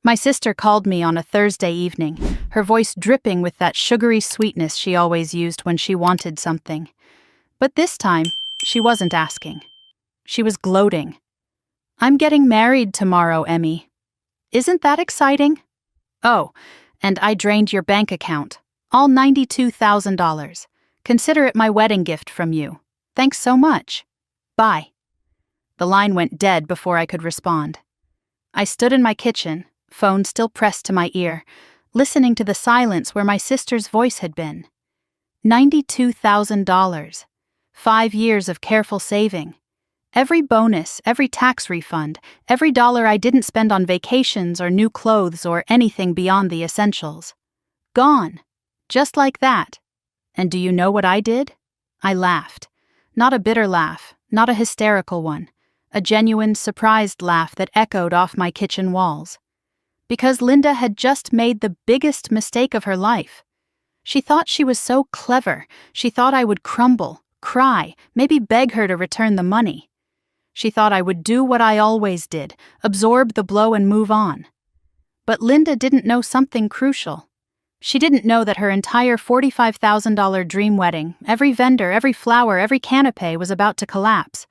My sister called me on a Thursday evening, her voice dripping with that sugary sweetness she always used when she wanted something. But this time, she wasn't asking. She was gloating. "I'm getting married tomorrow, Emmy. Isn't that exciting? Oh, and I drained your bank account. All $92,000. Consider it my wedding gift from you. Thanks so much. Bye." The line went dead before I could respond. I stood in my kitchen, phone still pressed to my ear, listening to the silence where my sister's voice had been. $92,000. 5 years of careful saving. Every bonus, every tax refund, every dollar I didn't spend on vacations or new clothes or anything beyond the essentials. Gone. Just like that. And do you know what I did? I laughed. Not a bitter laugh, not a hysterical one. A genuine, surprised laugh that echoed off my kitchen walls. Because Linda had just made the biggest mistake of her life. She thought she was so clever. She thought I would crumble, cry, maybe beg her to return the money. She thought I would do what I always did, absorb the blow and move on. But Linda didn't know something crucial. She didn't know that her entire $45,000 dream wedding, every vendor, every flower, every canapé was about to collapse,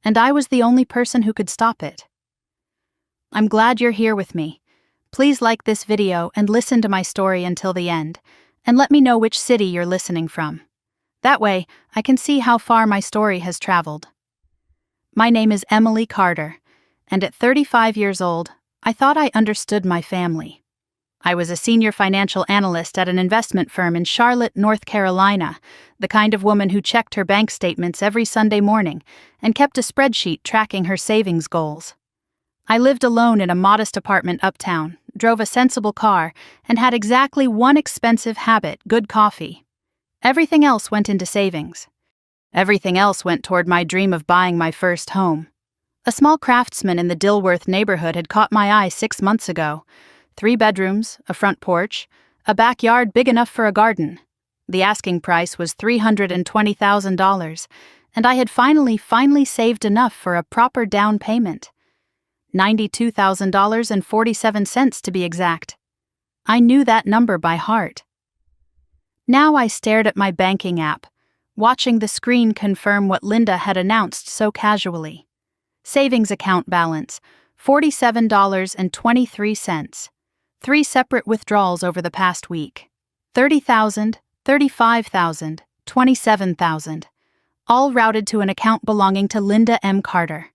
and I was the only person who could stop it. I'm glad you're here with me. Please like this video and listen to my story until the end, and let me know which city you're listening from. That way, I can see how far my story has traveled. My name is Emily Carter, and at 35 years old, I thought I understood my family. I was a senior financial analyst at an investment firm in Charlotte, North Carolina, the kind of woman who checked her bank statements every Sunday morning and kept a spreadsheet tracking her savings goals. I lived alone in a modest apartment uptown, drove a sensible car, and had exactly one expensive habit: good coffee. Everything else went into savings. Everything else went toward my dream of buying my first home. A small craftsman in the Dilworth neighborhood had caught my eye 6 months ago. 3 bedrooms, a front porch, a backyard big enough for a garden. The asking price was $320,000, and I had finally saved enough for a proper down payment. $92,047 to be exact. I knew that number by heart. Now I stared at my banking app, watching the screen confirm what Linda had announced so casually. Savings account balance, $47.23. 3 separate withdrawals over the past week. $30,000, $35,000, $27,000, all routed to an account belonging to Linda M. Carter.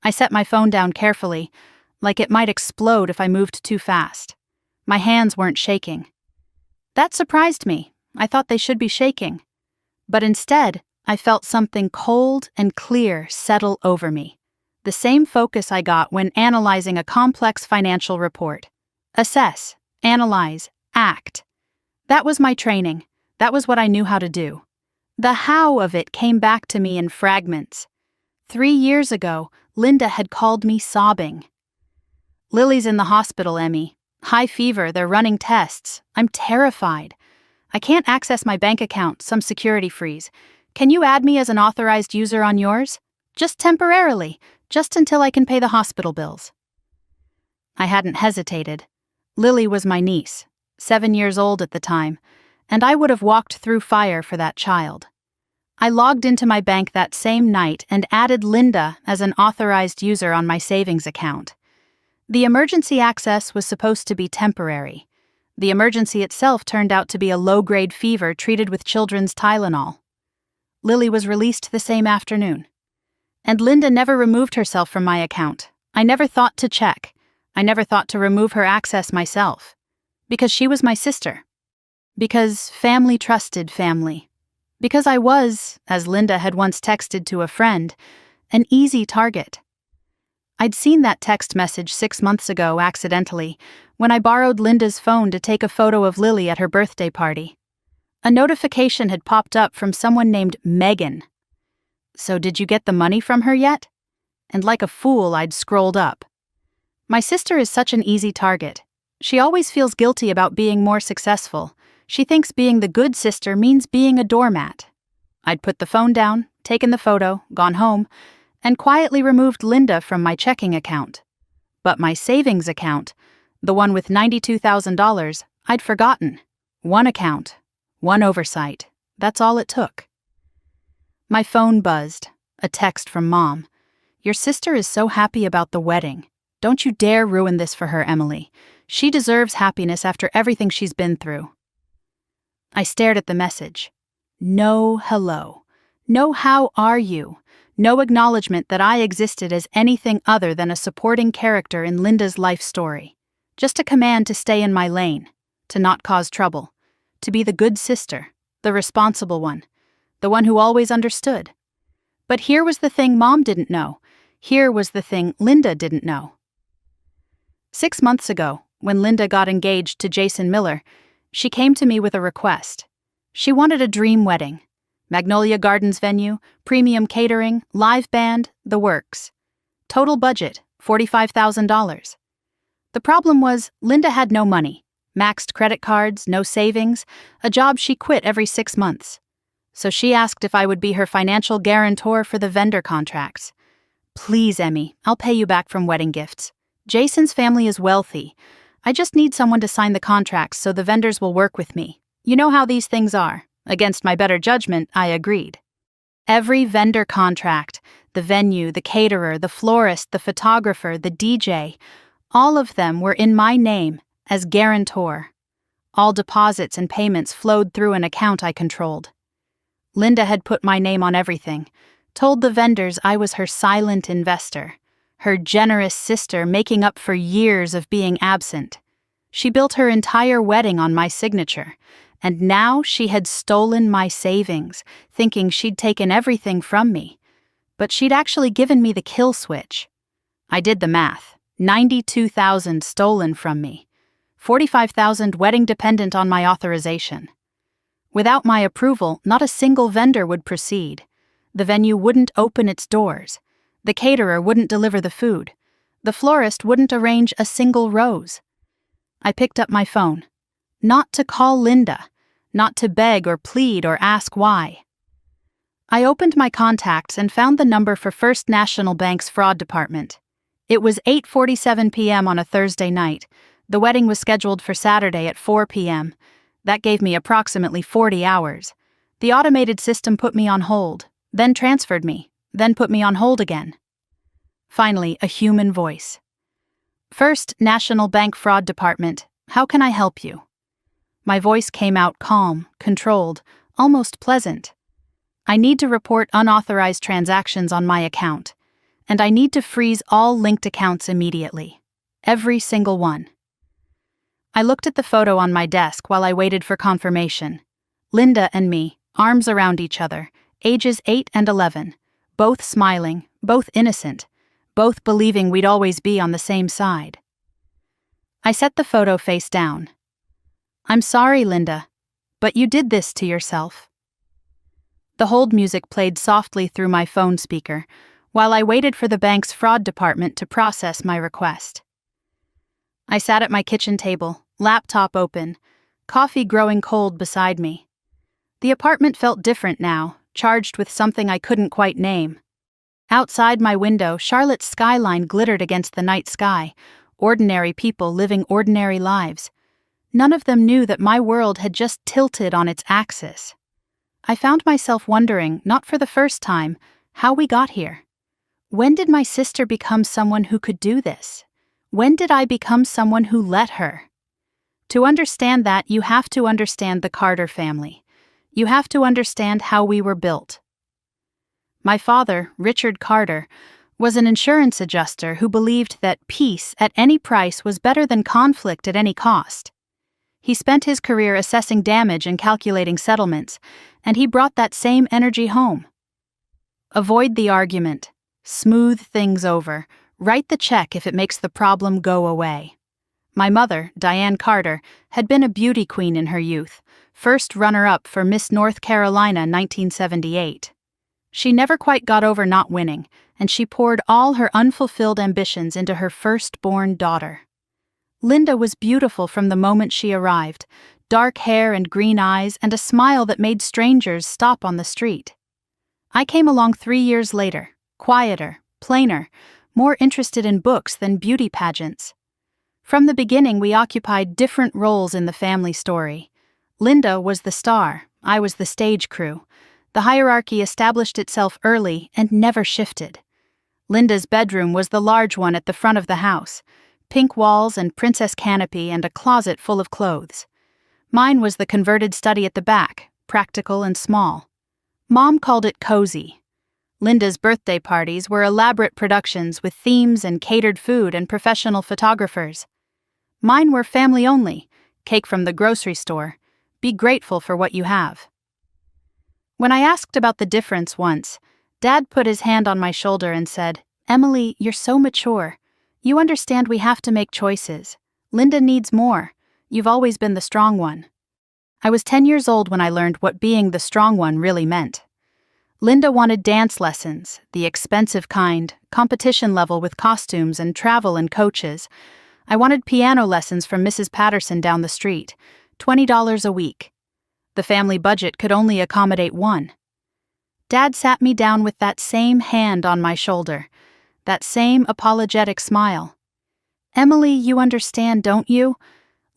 I set my phone down carefully, like it might explode if I moved too fast. My hands weren't shaking. That surprised me. I thought they should be shaking. But instead, I felt something cold and clear settle over me. The same focus I got when analyzing a complex financial report. Assess, analyze, act. That was my training. That was what I knew how to do. The how of it came back to me in fragments. 3 years ago, Linda had called me sobbing. "Lily's in the hospital, Emmy. High fever, they're running tests. I'm terrified. I can't access my bank account, some security freeze. Can you add me as an authorized user on yours? Just temporarily, just until I can pay the hospital bills." I hadn't hesitated. Lily was my niece, 7 years old at the time, and I would have walked through fire for that child. I logged into my bank that same night and added Linda as an authorized user on my savings account. The emergency access was supposed to be temporary. The emergency itself turned out to be a low-grade fever treated with children's Tylenol. Lily was released the same afternoon. And Linda never removed herself from my account. I never thought to check. I never thought to remove her access myself. Because she was my sister. Because family trusted family. Because I was, as Linda had once texted to a friend, an easy target. I'd seen that text message 6 months ago accidentally, when I borrowed Linda's phone to take a photo of Lily at her birthday party. A notification had popped up from someone named Megan. "So did you get the money from her yet?" And like a fool, I'd scrolled up. My sister is such an easy target. She always feels guilty about being more successful. She thinks being the good sister means being a doormat. I'd put the phone down, taken the photo, gone home, and quietly removed Linda from my checking account. But my savings account, The one with $92,000, I'd forgotten. One account. One oversight. That's all it took. My phone buzzed. A text from Mom. "Your sister is so happy about the wedding. Don't you dare ruin this for her, Emily. She deserves happiness after everything she's been through." I stared at the message. No hello. No how are you. No acknowledgement that I existed as anything other than a supporting character in Linda's life story. Just a command to stay in my lane, to not cause trouble, to be the good sister, the responsible one, the one who always understood. But here was the thing Mom didn't know. Here was the thing Linda didn't know. 6 months ago, when Linda got engaged to Jason Miller, she came to me with a request. She wanted a dream wedding. Magnolia Gardens venue, premium catering, live band, the works. Total budget, $45,000. The problem was, Linda had no money, maxed credit cards, no savings, a job she quit every 6 months. So she asked if I would be her financial guarantor for the vendor contracts. "Please, Emmy, I'll pay you back from wedding gifts. Jason's family is wealthy. I just need someone to sign the contracts so the vendors will work with me. You know how these things are." Against my better judgment, I agreed. Every vendor contract, the venue, the caterer, the florist, the photographer, the DJ, all of them were in my name as guarantor. All deposits and payments flowed through an account I controlled. Linda had put my name on everything, told the vendors I was her silent investor, her generous sister making up for years of being absent. She built her entire wedding on my signature, and now she had stolen my savings, thinking she'd taken everything from me. But she'd actually given me the kill switch. I did the math. 92,000 stolen from me. 45,000 wedding dependent on my authorization. Without my approval, not a single vendor would proceed. The venue wouldn't open its doors. The caterer wouldn't deliver the food. The florist wouldn't arrange a single rose. I picked up my phone. Not to call Linda. Not to beg or plead or ask why. I opened my contacts and found the number for First National Bank's fraud department. It was 8:47 p.m. on a Thursday night. The wedding was scheduled for Saturday at 4 p.m. That gave me approximately 40 hours. The automated system put me on hold, then transferred me, then put me on hold again. Finally, a human voice. "First National Bank Fraud Department, how can I help you?" My voice came out calm, controlled, almost pleasant. "I need to report unauthorized transactions on my account, and I need to freeze all linked accounts immediately. Every single one." I looked at the photo on my desk while I waited for confirmation. Linda and me, arms around each other, ages 8 and 11, both smiling, both innocent, both believing we'd always be on the same side. I set the photo face down. "I'm sorry, Linda, but you did this to yourself." The hold music played softly through my phone speaker while I waited for the bank's fraud department to process my request. I sat at my kitchen table, laptop open, coffee growing cold beside me. The apartment felt different now, charged with something I couldn't quite name. Outside my window, Charlotte's skyline glittered against the night sky, ordinary people living ordinary lives. None of them knew that my world had just tilted on its axis. I found myself wondering, not for the first time, how we got here. When did my sister become someone who could do this? When did I become someone who let her? To understand that, you have to understand the Carter family. You have to understand how we were built. My father, Richard Carter, was an insurance adjuster who believed that peace at any price was better than conflict at any cost. He spent his career assessing damage and calculating settlements, and he brought that same energy home. Avoid the argument. Smooth things over. Write the check if it makes the problem go away. My mother, Diane Carter, had been a beauty queen in her youth, first runner-up for Miss North Carolina 1978. She never quite got over not winning, and she poured all her unfulfilled ambitions into her firstborn daughter. Linda was beautiful from the moment she arrived, dark hair and green eyes and a smile that made strangers stop on the street. I came along 3 years later, quieter, plainer, more interested in books than beauty pageants. From the beginning, we occupied different roles in the family story. Linda was the star, I was the stage crew. The hierarchy established itself early and never shifted. Linda's bedroom was the large one at the front of the house, pink walls and princess canopy and a closet full of clothes. Mine was the converted study at the back, practical and small. Mom called it cozy. Linda's birthday parties were elaborate productions with themes and catered food and professional photographers. Mine were family only, cake from the grocery store. Be grateful for what you have. When I asked about the difference once, Dad put his hand on my shoulder and said, "Emily, you're so mature. You understand we have to make choices. Linda needs more. You've always been the strong one." I was 10 years old when I learned what being the strong one really meant. Linda wanted dance lessons, the expensive kind, competition level with costumes and travel and coaches. I wanted piano lessons from Mrs. Patterson down the street, $20 a week. The family budget could only accommodate one. Dad sat me down with that same hand on my shoulder, that same apologetic smile. "Emily, you understand, don't you?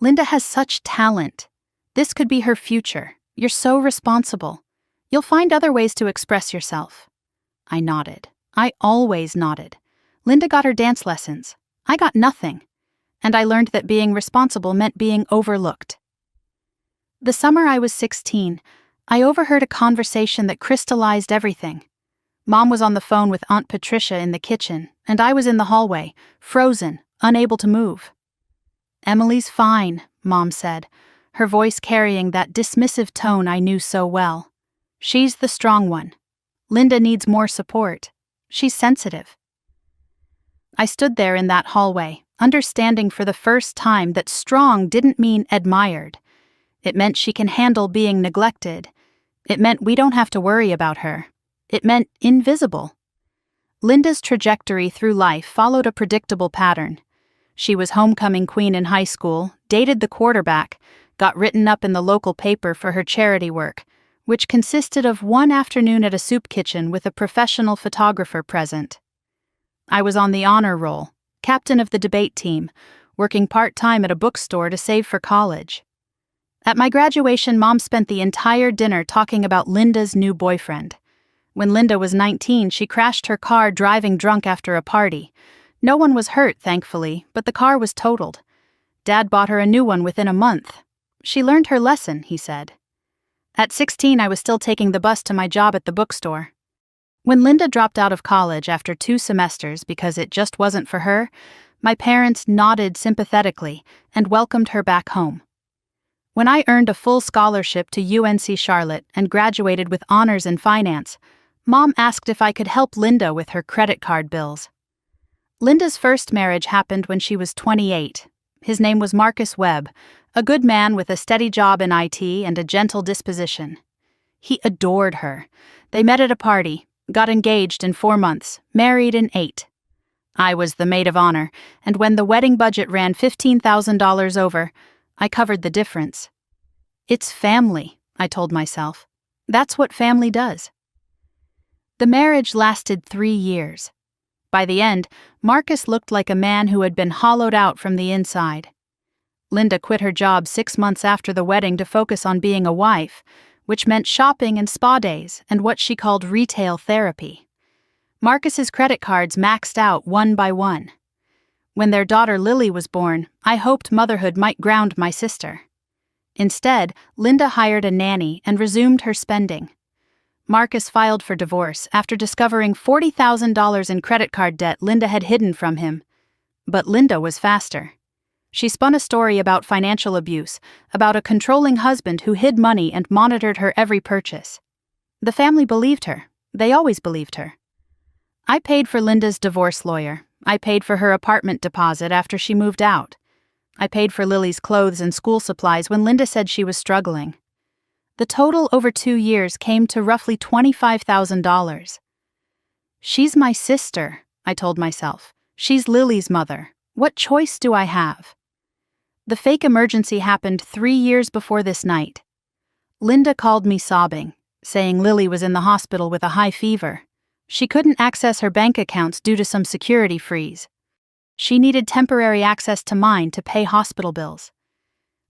Linda has such talent. This could be her future. You're so responsible. You'll find other ways to express yourself." I nodded. I always nodded. Linda got her dance lessons. I got nothing. And I learned that being responsible meant being overlooked. The summer I was 16, I overheard a conversation that crystallized everything. Mom was on the phone with Aunt Patricia in the kitchen, and I was in the hallway, frozen, unable to move. "Emily's fine," Mom said, her voice carrying that dismissive tone I knew so well. "She's the strong one. Linda needs more support. She's sensitive." I stood there in that hallway, understanding for the first time that strong didn't mean admired. It meant she can handle being neglected. It meant we don't have to worry about her. It meant invisible. Linda's trajectory through life followed a predictable pattern. She was homecoming queen in high school, dated the quarterback, got written up in the local paper for her charity work, which consisted of one afternoon at a soup kitchen with a professional photographer present. I was on the honor roll, captain of the debate team, working part-time at a bookstore to save for college. At my graduation, Mom spent the entire dinner talking about Linda's new boyfriend. When Linda was 19, she crashed her car driving drunk after a party. No one was hurt, thankfully, but the car was totaled. Dad bought her a new one within a month. She learned her lesson, he said. At 16, I was still taking the bus to my job at the bookstore. When Linda dropped out of college after 2 semesters because it just wasn't for her, my parents nodded sympathetically and welcomed her back home. When I earned a full scholarship to UNC Charlotte and graduated with honors in finance, Mom asked if I could help Linda with her credit card bills. Linda's first marriage happened when she was 28. His name was Marcus Webb, a good man with a steady job in IT and a gentle disposition. He adored her. They met at a party, got engaged in 4 months, married in 8. I was the maid of honor, and when the wedding budget ran $15,000 over, I covered the difference. "It's family," I told myself. "That's what family does." The marriage lasted 3 years. By the end, Marcus looked like a man who had been hollowed out from the inside. Linda quit her job 6 months after the wedding to focus on being a wife, which meant shopping and spa days and what she called retail therapy. Marcus's credit cards maxed out one by one. When their daughter Lily was born, I hoped motherhood might ground my sister. Instead, Linda hired a nanny and resumed her spending. Marcus filed for divorce after discovering $40,000 in credit card debt Linda had hidden from him. But Linda was faster. She spun a story about financial abuse, about a controlling husband who hid money and monitored her every purchase. The family believed her. They always believed her. I paid for Linda's divorce lawyer. I paid for her apartment deposit after she moved out. I paid for Lily's clothes and school supplies when Linda said she was struggling. The total over 2 years came to roughly $25,000. "She's my sister," I told myself. "She's Lily's mother. What choice do I have?" The fake emergency happened 3 years before this night. Linda called me sobbing, saying Lily was in the hospital with a high fever. She couldn't access her bank accounts due to some security freeze. She needed temporary access to mine to pay hospital bills.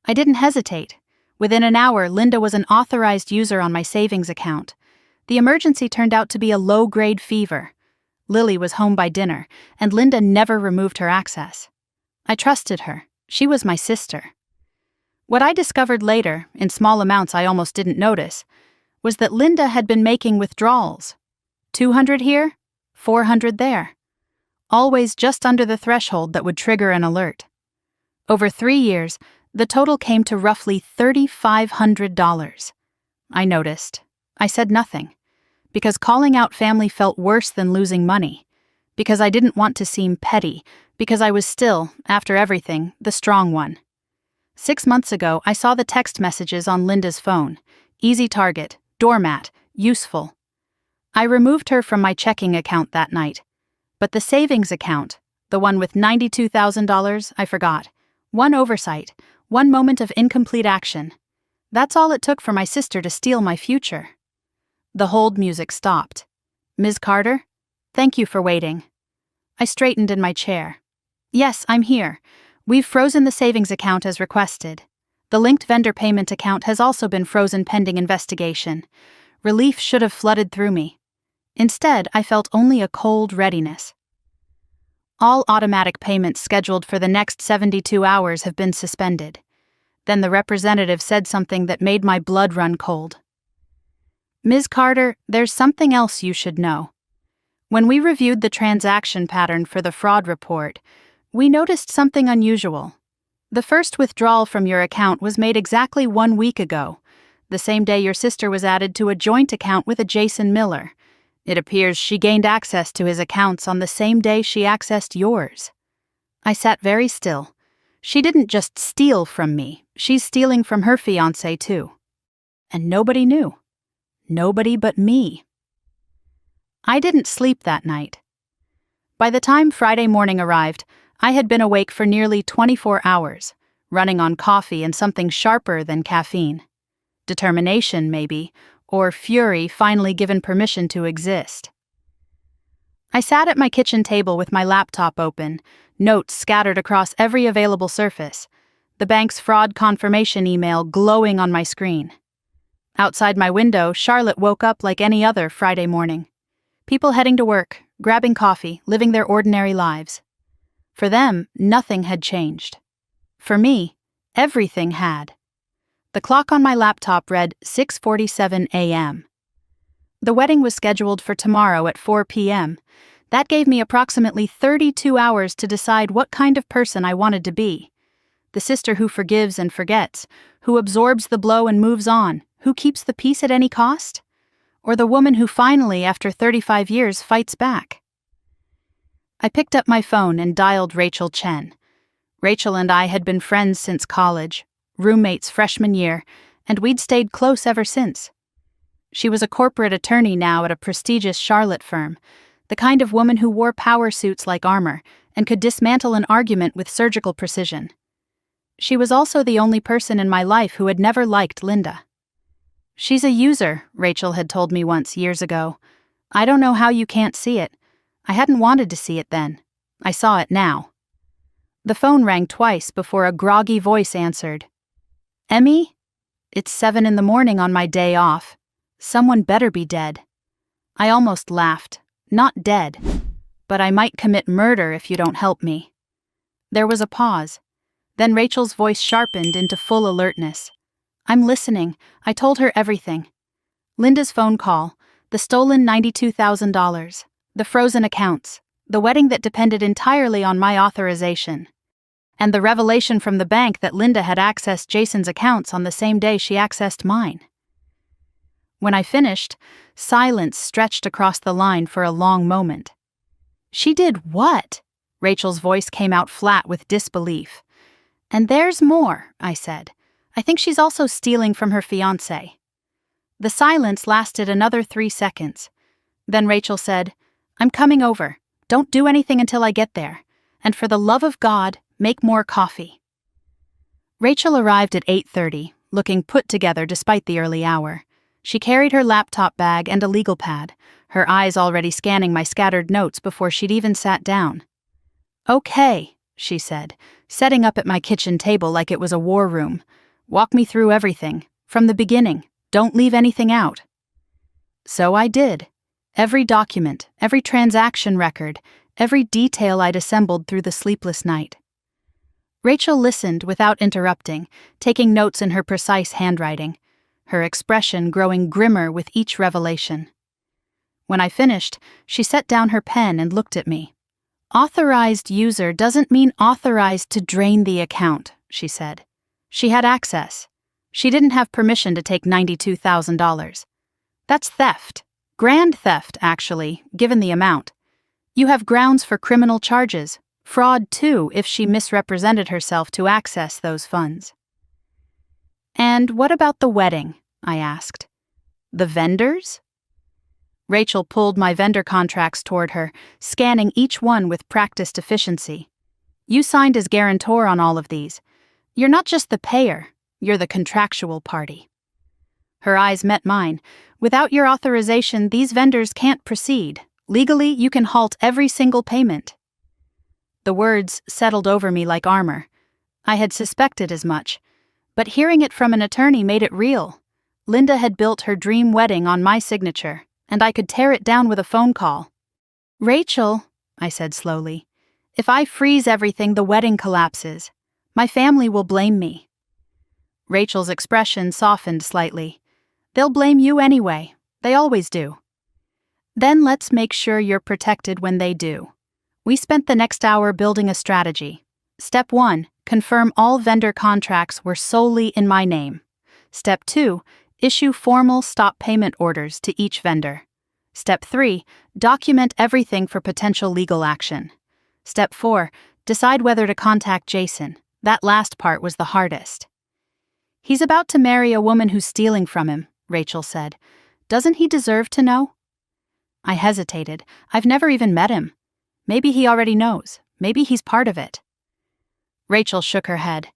I didn't hesitate. Within an hour, Linda was an authorized user on my savings account. The emergency turned out to be a low-grade fever. Lily was home by dinner, and Linda never removed her access. I trusted her. She was my sister. What I discovered later, in small amounts I almost didn't notice, was that Linda had been making withdrawals. 200 here, 400 there. Always just under the threshold that would trigger an alert. Over 3 years, the total came to roughly $3,500. I noticed. I said nothing. Because calling out family felt worse than losing money. Because I didn't want to seem petty. Because I was still, after everything, the strong one. 6 months ago, I saw the text messages on Linda's phone. Easy target, doormat, useful. I removed her from my checking account that night. But the savings account, the one with $92,000, I forgot. One oversight, one moment of incomplete action. That's all it took for my sister to steal my future. The hold music stopped. Ms. Carter? Thank you for waiting. I straightened in my chair. Yes, I'm here. We've frozen the savings account as requested. The linked vendor payment account has also been frozen pending investigation. Relief should have flooded through me. Instead, I felt only a cold readiness. All automatic payments scheduled for the next 72 hours have been suspended. Then the representative said something that made my blood run cold. Ms. Carter, there's something else you should know. When we reviewed the transaction pattern for the fraud report, we noticed something unusual. The first withdrawal from your account was made exactly 1 week ago, the same day your sister was added to a joint account with a Jason Miller. It appears she gained access to his accounts on the same day she accessed yours. I sat very still. She didn't just steal from me, she's stealing from her fiancé too. And nobody knew. Nobody but me. I didn't sleep that night. By the time Friday morning arrived, I had been awake for nearly 24 hours, running on coffee and something sharper than caffeine. Determination, maybe, or fury finally given permission to exist. I sat at my kitchen table with my laptop open, notes scattered across every available surface, the bank's fraud confirmation email glowing on my screen. Outside my window, Charlotte woke up like any other Friday morning. People heading to work, grabbing coffee, living their ordinary lives. For them, nothing had changed. For me, everything had. The clock on my laptop read 6:47 a.m. The wedding was scheduled for tomorrow at 4 p.m. That gave me approximately 32 hours to decide what kind of person I wanted to be. The sister who forgives and forgets, who absorbs the blow and moves on, who keeps the peace at any cost? Or the woman who finally, after 35 years, fights back? I picked up my phone and dialed Rachel Chen. Rachel and I had been friends since college, roommates freshman year, and we'd stayed close ever since. She was a corporate attorney now at a prestigious Charlotte firm, the kind of woman who wore power suits like armor and could dismantle an argument with surgical precision. She was also the only person in my life who had never liked Linda. She's a user, Rachel had told me once years ago. I don't know how you can't see it. I hadn't wanted to see it then. I saw it now. The phone rang twice before a groggy voice answered. Emmy? It's 7 a.m. on my day off. Someone better be dead. I almost laughed. Not dead. But I might commit murder if you don't help me. There was a pause. Then Rachel's voice sharpened into full alertness. I'm listening. I told her everything. Linda's phone call, the stolen $92,000, the frozen accounts, the wedding that depended entirely on my authorization, and the revelation from the bank that Linda had accessed Jason's accounts on the same day she accessed mine. When I finished, silence stretched across the line for a long moment. She did what? Rachel's voice came out flat with disbelief. And there's more, I said. I think she's also stealing from her fiancé. The silence lasted another 3 seconds. Then Rachel said, I'm coming over. Don't do anything until I get there. And for the love of God, make more coffee. Rachel arrived at 8:30, looking put together despite the early hour. She carried her laptop bag and a legal pad, her eyes already scanning my scattered notes before she'd even sat down. Okay, she said, setting up at my kitchen table like it was a war room. Walk me through everything, from the beginning. Don't leave anything out. So I did. Every document, every transaction record, every detail I'd assembled through the sleepless night. Rachel listened without interrupting, taking notes in her precise handwriting, her expression growing grimmer with each revelation. When I finished, she set down her pen and looked at me. Authorized user doesn't mean authorized to drain the account, she said. She had access. She didn't have permission to take $92,000. That's theft. Grand theft, actually, given the amount. You have grounds for criminal charges. Fraud, too, if she misrepresented herself to access those funds. And what about the wedding? I asked. The vendors? Rachel pulled my vendor contracts toward her, scanning each one with practiced efficiency. You signed as guarantor on all of these. You're not just the payer, you're the contractual party. Her eyes met mine. Without your authorization, these vendors can't proceed. Legally, you can halt every single payment. The words settled over me like armor. I had suspected as much, but hearing it from an attorney made it real. Linda had built her dream wedding on my signature, and I could tear it down with a phone call. Rachel, I said slowly, if I freeze everything, the wedding collapses. My family will blame me. Rachel's expression softened slightly. They'll blame you anyway. They always do. Then let's make sure you're protected when they do. We spent the next hour building a strategy. Step 1, confirm all vendor contracts were solely in my name. Step 2, issue formal stop payment orders to each vendor. Step 3, document everything for potential legal action. Step 4, decide whether to contact Jason. That last part was the hardest. He's about to marry a woman who's stealing from him, Rachel said. Doesn't he deserve to know? I hesitated. I've never even met him. Maybe he already knows. Maybe he's part of it. Rachel shook her head.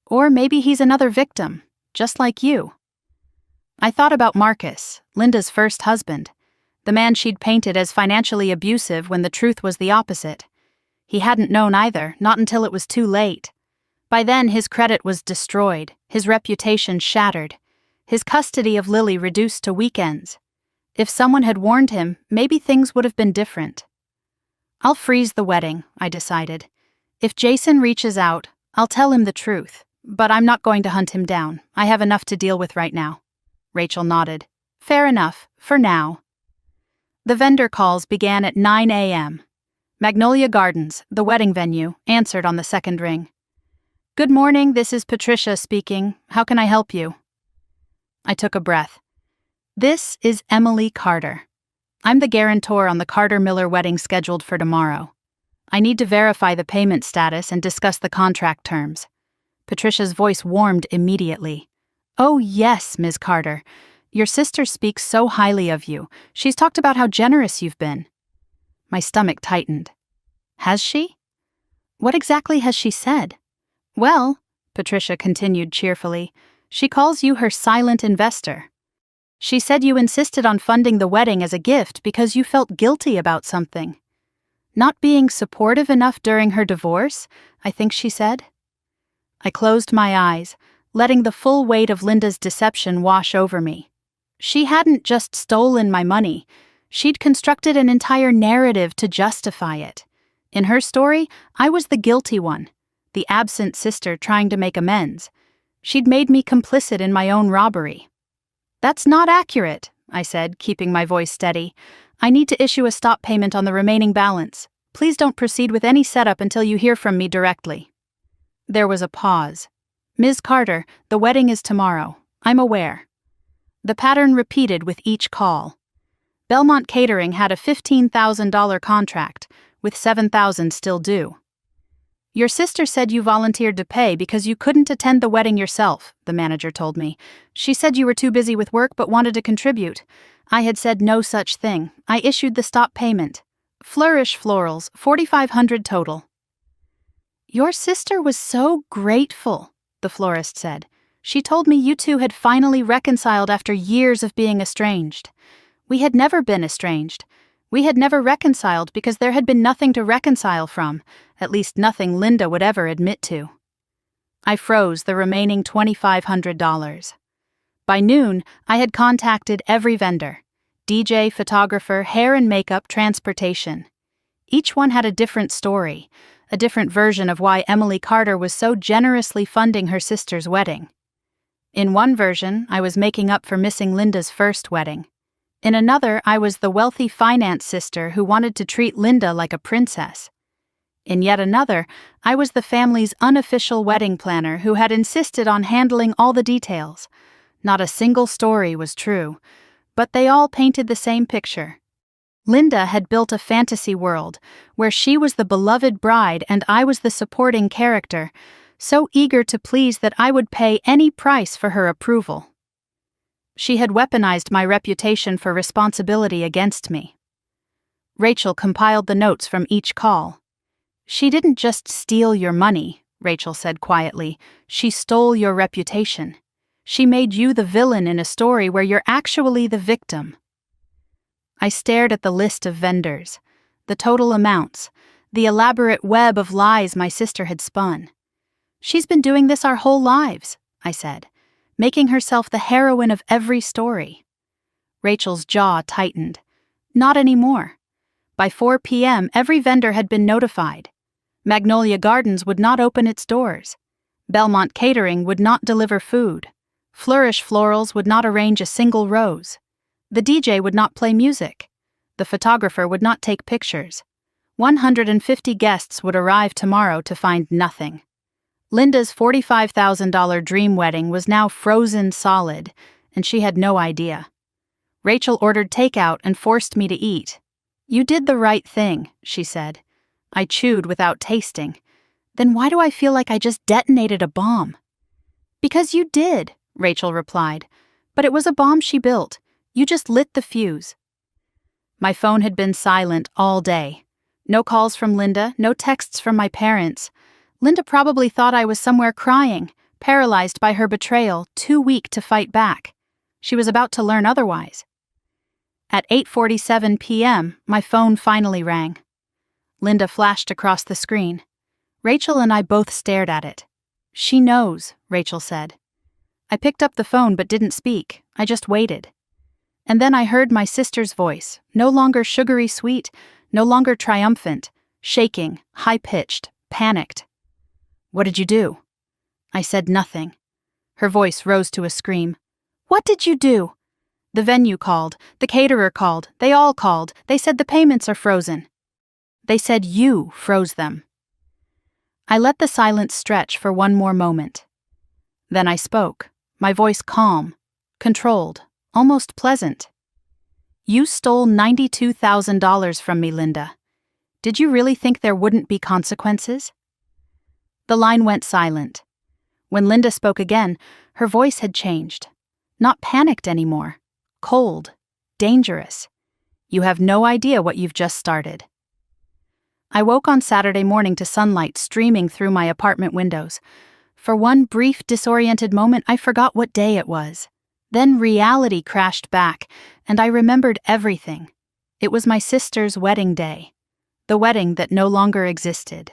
Or maybe he's another victim, just like you. I thought about Marcus, Linda's first husband, the man she'd painted as financially abusive when the truth was the opposite. He hadn't known either, not until it was too late. By then, his credit was destroyed, his reputation shattered, his custody of Lily reduced to weekends. If someone had warned him, maybe things would have been different. I'll freeze the wedding, I decided. If Jason reaches out, I'll tell him the truth, but I'm not going to hunt him down. I have enough to deal with right now. Rachel nodded. Fair enough, for now. The vendor calls began at 9 a.m. Magnolia Gardens, the wedding venue, answered on the second ring. Good morning, this is Patricia speaking. How can I help you? I took a breath. This is Emily Carter. I'm the guarantor on the Carter-Miller wedding scheduled for tomorrow. I need to verify the payment status and discuss the contract terms. Patricia's voice warmed immediately. Oh yes, Ms. Carter. Your sister speaks so highly of you. She's talked about how generous you've been. My stomach tightened. Has she? What exactly has she said? Well, Patricia continued cheerfully, she calls you her silent investor. She said you insisted on funding the wedding as a gift because you felt guilty about something. Not being supportive enough during her divorce, I think she said. I closed my eyes, letting the full weight of Linda's deception wash over me. She hadn't just stolen my money. She'd constructed an entire narrative to justify it. In her story, I was the guilty one, the absent sister trying to make amends. She'd made me complicit in my own robbery. That's not accurate, I said, keeping my voice steady. I need to issue a stop payment on the remaining balance. Please don't proceed with any setup until you hear from me directly. There was a pause. Ms. Carter, the wedding is tomorrow. I'm aware. The pattern repeated with each call. Belmont Catering had a $15,000 contract, with $7,000 still due. Your sister said you volunteered to pay because you couldn't attend the wedding yourself, the manager told me. She said you were too busy with work but wanted to contribute. I had said no such thing. I issued the stop payment. Flourish Florals, $4,500 total. Your sister was so grateful, the florist said. She told me you two had finally reconciled after years of being estranged. We had never been estranged. We had never reconciled because there had been nothing to reconcile from, at least nothing Linda would ever admit to. I froze the remaining $2,500. By noon, I had contacted every vendor: DJ, photographer, hair and makeup, transportation. Each one had a different story, a different version of why Emily Carter was so generously funding her sister's wedding. In one version, I was making up for missing Linda's first wedding. In another, I was the wealthy finance sister who wanted to treat Linda like a princess. In yet another, I was the family's unofficial wedding planner who had insisted on handling all the details. Not a single story was true, but they all painted the same picture. Linda had built a fantasy world where she was the beloved bride and I was the supporting character, so eager to please that I would pay any price for her approval. She had weaponized my reputation for responsibility against me. Rachel compiled the notes from each call. "She didn't just steal your money," Rachel said quietly. "She stole your reputation. She made you the villain in a story where you're actually the victim." I stared at the list of vendors, the total amounts, the elaborate web of lies my sister had spun. "She's been doing this our whole lives," I said, making herself the heroine of every story. Rachel's jaw tightened. Not anymore. By 4 p.m., every vendor had been notified. Magnolia Gardens would not open its doors. Belmont Catering would not deliver food. Flourish Florals would not arrange a single rose. The DJ would not play music. The photographer would not take pictures. 150 guests would arrive tomorrow to find nothing. Linda's $45,000 dream wedding was now frozen solid, and she had no idea. Rachel ordered takeout and forced me to eat. "You did the right thing," she said. I chewed without tasting. "Then why do I feel like I just detonated a bomb?" "Because you did," Rachel replied. "But it was a bomb she built. You just lit the fuse." My phone had been silent all day. No calls from Linda, no texts from my parents. Linda probably thought I was somewhere crying, paralyzed by her betrayal, too weak to fight back. She was about to learn otherwise. At 8:47 p.m., my phone finally rang. Linda flashed across the screen. Rachel and I both stared at it. "She knows," Rachel said. I picked up the phone but didn't speak. I just waited. And then I heard my sister's voice, no longer sugary sweet, no longer triumphant, shaking, high-pitched, panicked. "What did you do?" I said nothing. Her voice rose to a scream. "What did you do?" "The venue called, the caterer called, they all called. They said the payments are frozen." "They said you froze them." I let the silence stretch for one more moment. Then I spoke, my voice calm, controlled, almost pleasant. "You stole $92,000 from me, Linda. Did you really think there wouldn't be consequences?" The line went silent. When Linda spoke again, her voice had changed. Not panicked anymore. Cold. Dangerous. "You have no idea what you've just started." I woke on Saturday morning to sunlight streaming through my apartment windows. For one brief, disoriented moment, I forgot what day it was. Then reality crashed back, and I remembered everything. It was my sister's wedding day. The wedding that no longer existed.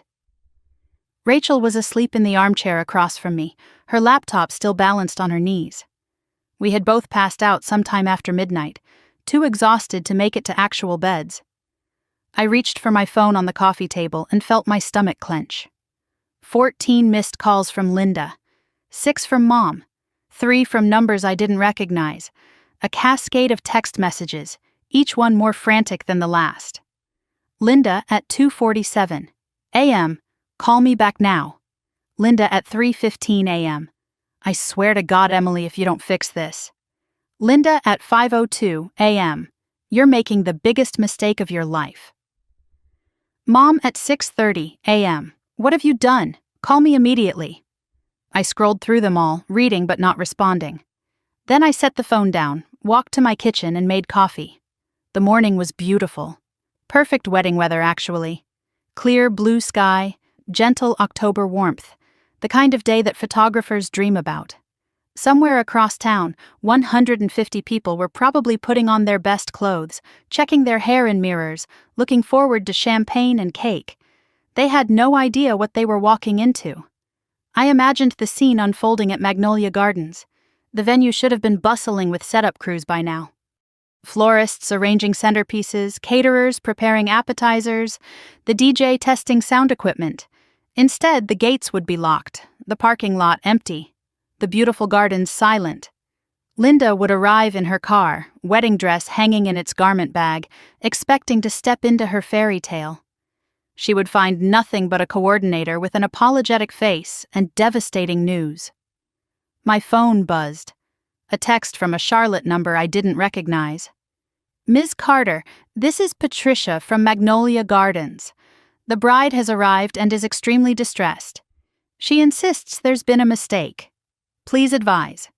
Rachel was asleep in the armchair across from me, her laptop still balanced on her knees. We had both passed out sometime after midnight, too exhausted to make it to actual beds. I reached for my phone on the coffee table and felt my stomach clench. 14 missed calls from Linda, 6 from Mom, 3 from numbers I didn't recognize, a cascade of text messages, each one more frantic than the last. Linda at 2:47 a.m., "Call me back now." Linda at 3:15 a.m., "I swear to God, Emily, if you don't fix this." Linda at 5:02 a.m., "You're making the biggest mistake of your life." Mom at 6:30 a.m., "What have you done? Call me immediately." I scrolled through them all, reading but not responding. Then I set the phone down, walked to my kitchen and made coffee. The morning was beautiful. Perfect wedding weather, actually. Clear blue sky, gentle October warmth, the kind of day that photographers dream about. Somewhere across town, 150 people were probably putting on their best clothes, checking their hair in mirrors, looking forward to champagne and cake. They had no idea what they were walking into. I imagined the scene unfolding at Magnolia Gardens. The venue should have been bustling with setup crews by now. Florists arranging centerpieces, caterers preparing appetizers, the DJ testing sound equipment. Instead, the gates would be locked, the parking lot empty, the beautiful gardens silent. Linda would arrive in her car, wedding dress hanging in its garment bag, expecting to step into her fairy tale. She would find nothing but a coordinator with an apologetic face and devastating news. My phone buzzed. A text from a Charlotte number I didn't recognize. "Ms. Carter, this is Patricia from Magnolia Gardens. The bride has arrived and is extremely distressed. She insists there's been a mistake. Please advise."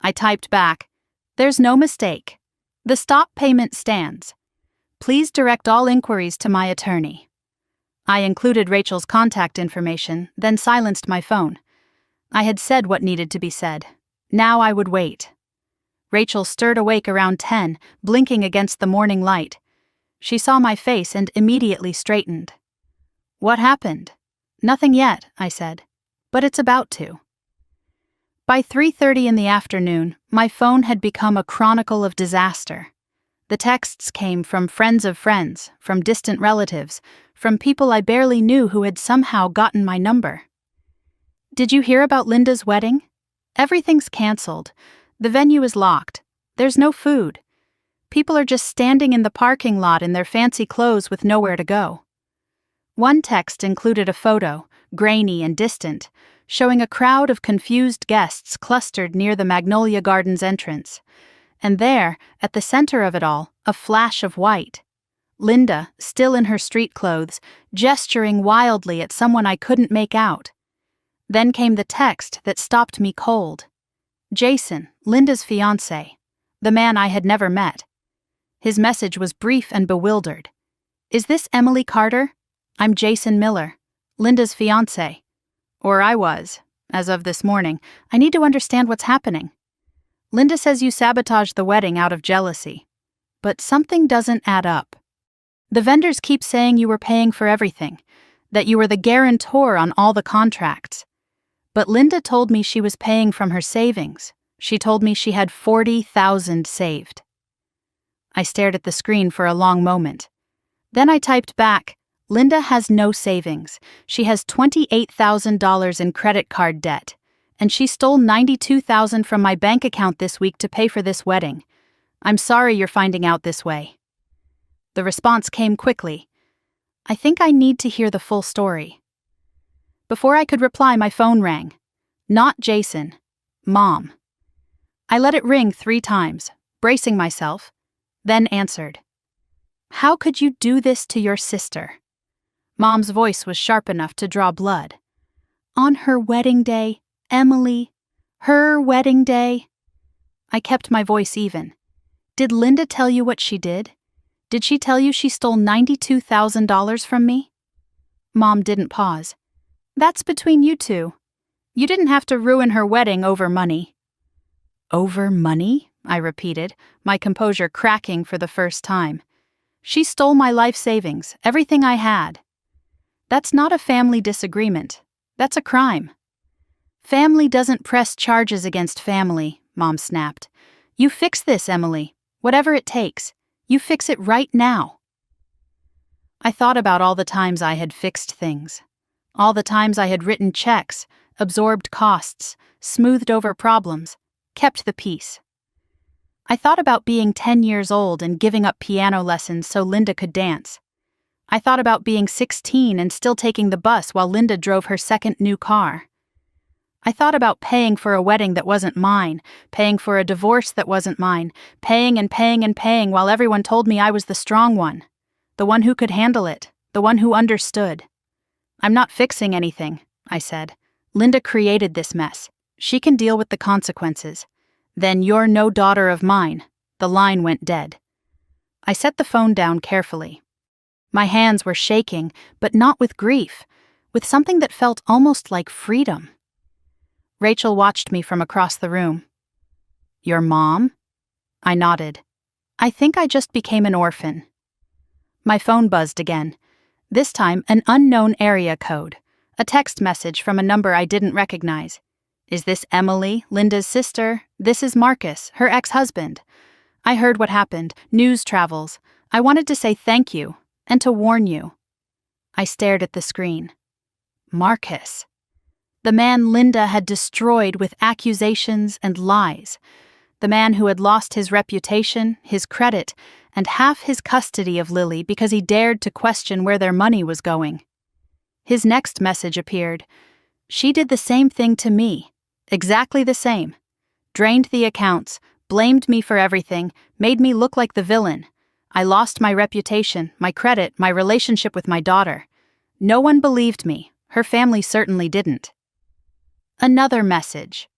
I typed back, "There's no mistake. The stop payment stands. Please direct all inquiries to my attorney." I included Rachel's contact information, then silenced my phone. I had said what needed to be said. Now I would wait. Rachel stirred awake around 10, blinking against the morning light. She saw my face and immediately straightened. "What happened?" "Nothing yet," I said. "But it's about to." By 3:30 in the afternoon, my phone had become a chronicle of disaster. The texts came from friends of friends, from distant relatives, from people I barely knew who had somehow gotten my number. "Did you hear about Linda's wedding? Everything's canceled. The venue is locked. There's no food. People are just standing in the parking lot in their fancy clothes with nowhere to go." One text included a photo, grainy and distant, showing a crowd of confused guests clustered near the Magnolia Gardens entrance. And there, at the center of it all, a flash of white. Linda, still in her street clothes, gesturing wildly at someone I couldn't make out. Then came the text that stopped me cold. Jason, Linda's fiancé, the man I had never met. His message was brief and bewildered. "Is this Emily Carter? I'm Jason Miller, Linda's fiancé. Or I was, as of this morning. I need to understand what's happening. Linda says you sabotaged the wedding out of jealousy. But something doesn't add up. The vendors keep saying you were paying for everything, that you were the guarantor on all the contracts. But Linda told me she was paying from her savings. She told me she had $40,000 saved." I stared at the screen for a long moment. Then I typed back, "Linda has no savings. She has $28,000 in credit card debt. And she stole $92,000 from my bank account this week to pay for this wedding. I'm sorry you're finding out this way." The response came quickly. "I think I need to hear the full story." Before I could reply, my phone rang. Not Jason. Mom. I let it ring 3 times, bracing myself, then answered. "How could you do this to your sister?" Mom's voice was sharp enough to draw blood. "On her wedding day, Emily. Her wedding day." I kept my voice even. "Did Linda tell you what she did? Did she tell you she stole $92,000 from me?" Mom didn't pause. "That's between you two. You didn't have to ruin her wedding over money." "Over money?" I repeated, my composure cracking for the first time. "She stole my life savings, everything I had." "That's not a family disagreement. That's a crime." "Family doesn't press charges against family," Mom snapped. "You fix this, Emily. Whatever it takes. You fix it right now." I thought about all the times I had fixed things. All the times I had written checks, absorbed costs, smoothed over problems, kept the peace. I thought about being 10 years old and giving up piano lessons so Linda could dance. I thought about being 16 and still taking the bus while Linda drove her second new car. I thought about paying for a wedding that wasn't mine, paying for a divorce that wasn't mine, paying and paying and paying while everyone told me I was the strong one, the one who could handle it, the one who understood. "I'm not fixing anything," I said. "Linda created this mess. She can deal with the consequences. Then you're no daughter of mine." The line went dead. I set the phone down carefully. My hands were shaking, but not with grief, with something that felt almost like freedom. Rachel watched me from across the room. "Your mom?" I nodded. "I think I just became an orphan." My phone buzzed again. This time, an unknown area code. A text message from a number I didn't recognize. Is this Emily, Linda's sister? This is Marcus, her ex-husband. I heard what happened. News travels. I wanted to say thank you, and to warn you. I stared at the screen. Marcus. The man Linda had destroyed with accusations and lies. The man who had lost his reputation, his credit, and half his custody of Lily because he dared to question where their money was going. His next message appeared. She did the same thing to me. Exactly the same. Drained the accounts, blamed me for everything, made me look like the villain. I lost my reputation, my credit, my relationship with my daughter. No one believed me. Her family certainly didn't. Another message.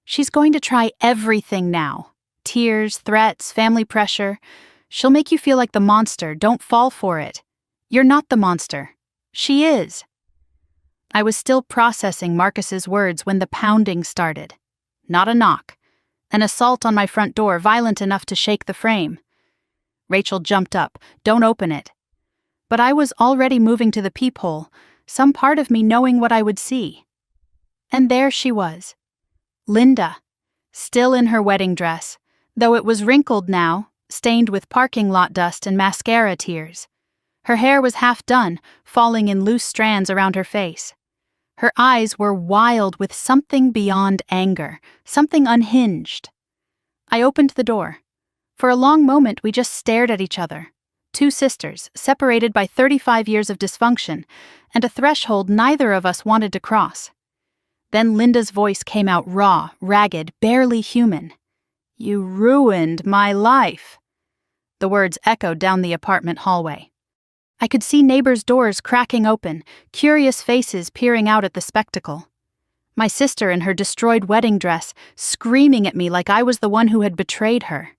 She's going to try everything now. Tears, threats, family pressure. She'll make you feel like the monster. Don't fall for it. You're not the monster. She is. I was still processing Marcus's words when the pounding started. Not a knock. An assault on my front door, violent enough to shake the frame. Rachel jumped up. Don't open it. But I was already moving to the peephole, some part of me knowing what I would see. And there she was. Linda, still in her wedding dress, though it was wrinkled now, stained with parking lot dust and mascara tears. Her hair was half done, falling in loose strands around her face. Her eyes were wild with something beyond anger, something unhinged. I opened the door. For a long moment we just stared at each other. Two sisters, separated by 35 years of dysfunction, and a threshold neither of us wanted to cross. Then Linda's voice came out raw, ragged, barely human. You ruined my life. The words echoed down the apartment hallway. I could see neighbors' doors cracking open, curious faces peering out at the spectacle. My sister in her destroyed wedding dress, screaming at me like I was the one who had betrayed her.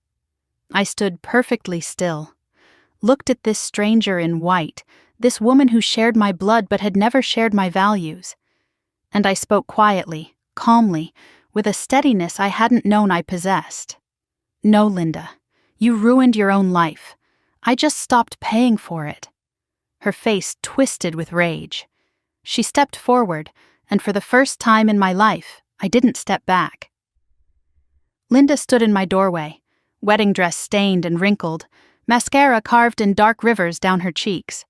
I stood perfectly still, looked at this stranger in white, this woman who shared my blood but had never shared my values. And I spoke quietly, calmly, with a steadiness I hadn't known I possessed. No, Linda, you ruined your own life. I just stopped paying for it. Her face twisted with rage. She stepped forward, and for the first time in my life, I didn't step back. Linda stood in my doorway, wedding dress stained and wrinkled, mascara carved in dark rivers down her cheeks.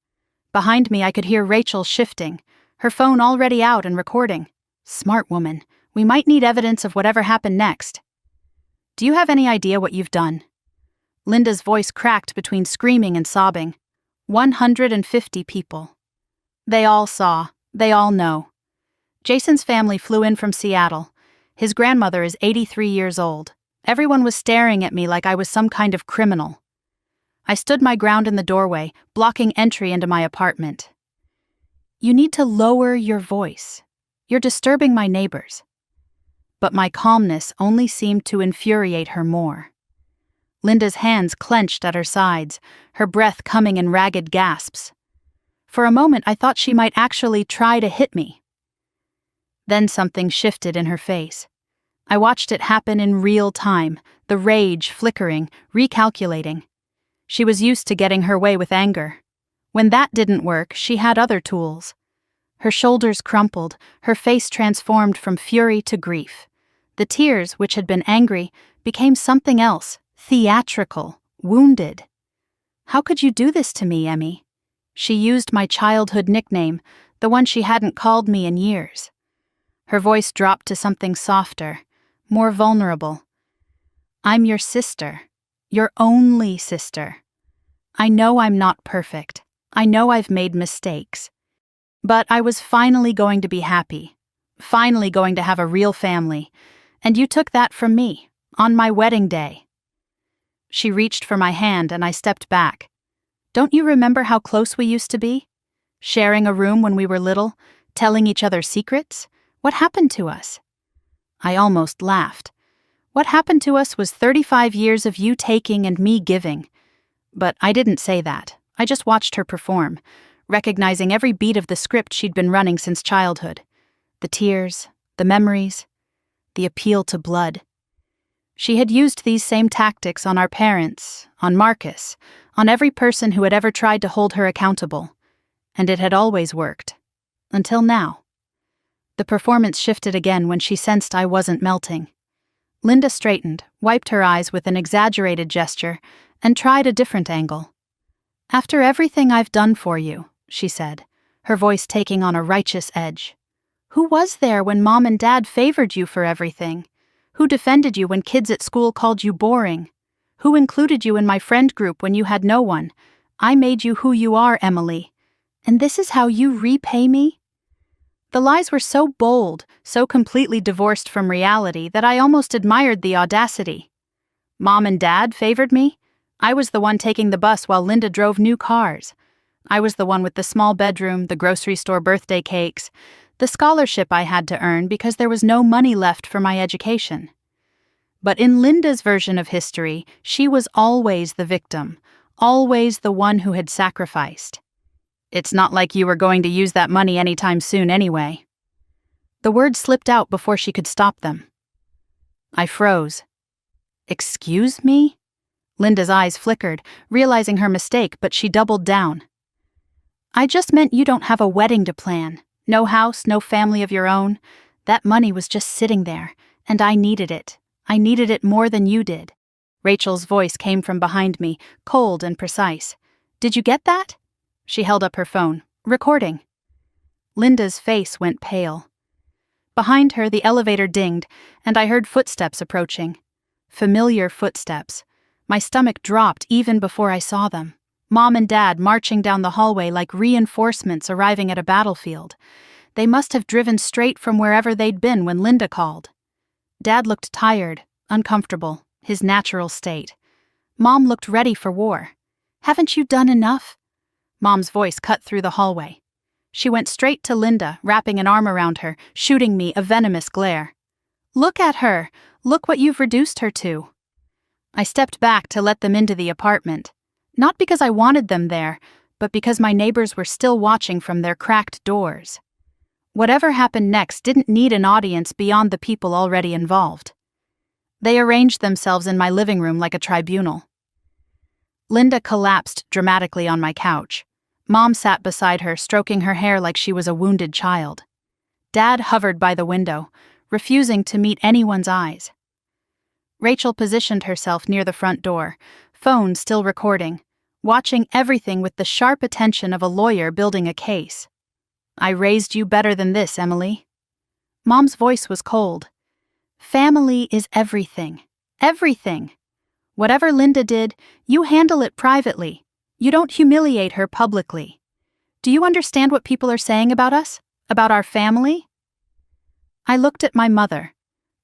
Behind me I could hear Rachel shifting, her phone already out and recording. Smart woman, we might need evidence of whatever happened next. Do you have any idea what you've done? Linda's voice cracked between screaming and sobbing. 150 people. They all saw, they all know. Jason's family flew in from Seattle. His grandmother is 83 years old. Everyone was staring at me like I was some kind of criminal. I stood my ground in the doorway, blocking entry into my apartment. You need to lower your voice. You're disturbing my neighbors. But my calmness only seemed to infuriate her more. Linda's hands clenched at her sides, her breath coming in ragged gasps. For a moment I thought she might actually try to hit me. Then something shifted in her face. I watched it happen in real time, the rage flickering, recalculating. She was used to getting her way with anger. When that didn't work, she had other tools. Her shoulders crumpled, her face transformed from fury to grief. The tears, which had been angry, became something else, theatrical, wounded. How could you do this to me, Emmy? She used my childhood nickname, the one she hadn't called me in years. Her voice dropped to something softer, more vulnerable. I'm your sister, your only sister. I know I'm not perfect. I know I've made mistakes. But I was finally going to be happy, finally going to have a real family, and you took that from me, on my wedding day. She reached for my hand and I stepped back. Don't you remember how close we used to be? Sharing a room when we were little, telling each other secrets? What happened to us? I almost laughed. What happened to us was 35 years of you taking and me giving. But I didn't say that. I just watched her perform, recognizing every beat of the script she'd been running since childhood. The tears, the memories, the appeal to blood. She had used these same tactics on our parents, on Marcus, on every person who had ever tried to hold her accountable. And it had always worked. Until now. The performance shifted again when she sensed I wasn't melting. Linda straightened, wiped her eyes with an exaggerated gesture, and tried a different angle. "After everything I've done for you," she said, her voice taking on a righteous edge. "Who was there when Mom and Dad favored you for everything? Who defended you when kids at school called you boring? Who included you in my friend group when you had no one? I made you who you are, Emily. And this is how you repay me?" The lies were so bold, so completely divorced from reality that I almost admired the audacity. Mom and Dad favored me? I was the one taking the bus while Linda drove new cars. I was the one with the small bedroom, the grocery store birthday cakes, the scholarship I had to earn because there was no money left for my education. But in Linda's version of history, she was always the victim, always the one who had sacrificed. "It's not like you were going to use that money anytime soon anyway." The words slipped out before she could stop them. I froze. "Excuse me?" Linda's eyes flickered, realizing her mistake, but she doubled down. "I just meant you don't have a wedding to plan. No house, no family of your own. That money was just sitting there, and I needed it. I needed it more than you did." Rachel's voice came from behind me, cold and precise. "Did you get that?" She held up her phone. "Recording." Linda's face went pale. Behind her, the elevator dinged, and I heard footsteps approaching. Familiar footsteps. My stomach dropped even before I saw them. Mom and Dad marching down the hallway like reinforcements arriving at a battlefield. They must have driven straight from wherever they'd been when Linda called. Dad looked tired, uncomfortable, his natural state. Mom looked ready for war. "Haven't you done enough?" Mom's voice cut through the hallway. She went straight to Linda, wrapping an arm around her, shooting me a venomous glare. "Look at her! Look what you've reduced her to!" I stepped back to let them into the apartment. Not because I wanted them there, but because my neighbors were still watching from their cracked doors. Whatever happened next didn't need an audience beyond the people already involved. They arranged themselves in my living room like a tribunal. Linda collapsed dramatically on my couch. Mom sat beside her, stroking her hair like she was a wounded child. Dad hovered by the window, refusing to meet anyone's eyes. Rachel positioned herself near the front door, phone still recording, watching everything with the sharp attention of a lawyer building a case. "I raised you better than this, Emily." Mom's voice was cold. "Family is everything. Everything. Whatever Linda did, you handle it privately. You don't humiliate her publicly. Do you understand what people are saying about us? About our family?" I looked at my mother,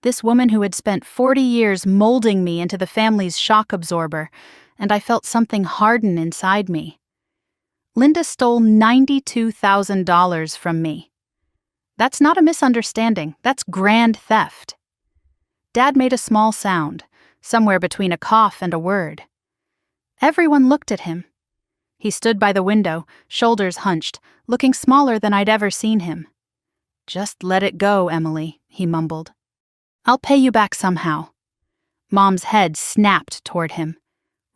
this woman who had spent 40 years molding me into the family's shock absorber, and I felt something harden inside me. Linda stole $92,000 from me. That's not a misunderstanding, that's grand theft. Dad made a small sound, somewhere between a cough and a word. Everyone looked at him. He stood by the window, shoulders hunched, looking smaller than I'd ever seen him. "Just let it go, Emily," he mumbled. "I'll pay you back somehow." Mom's head snapped toward him.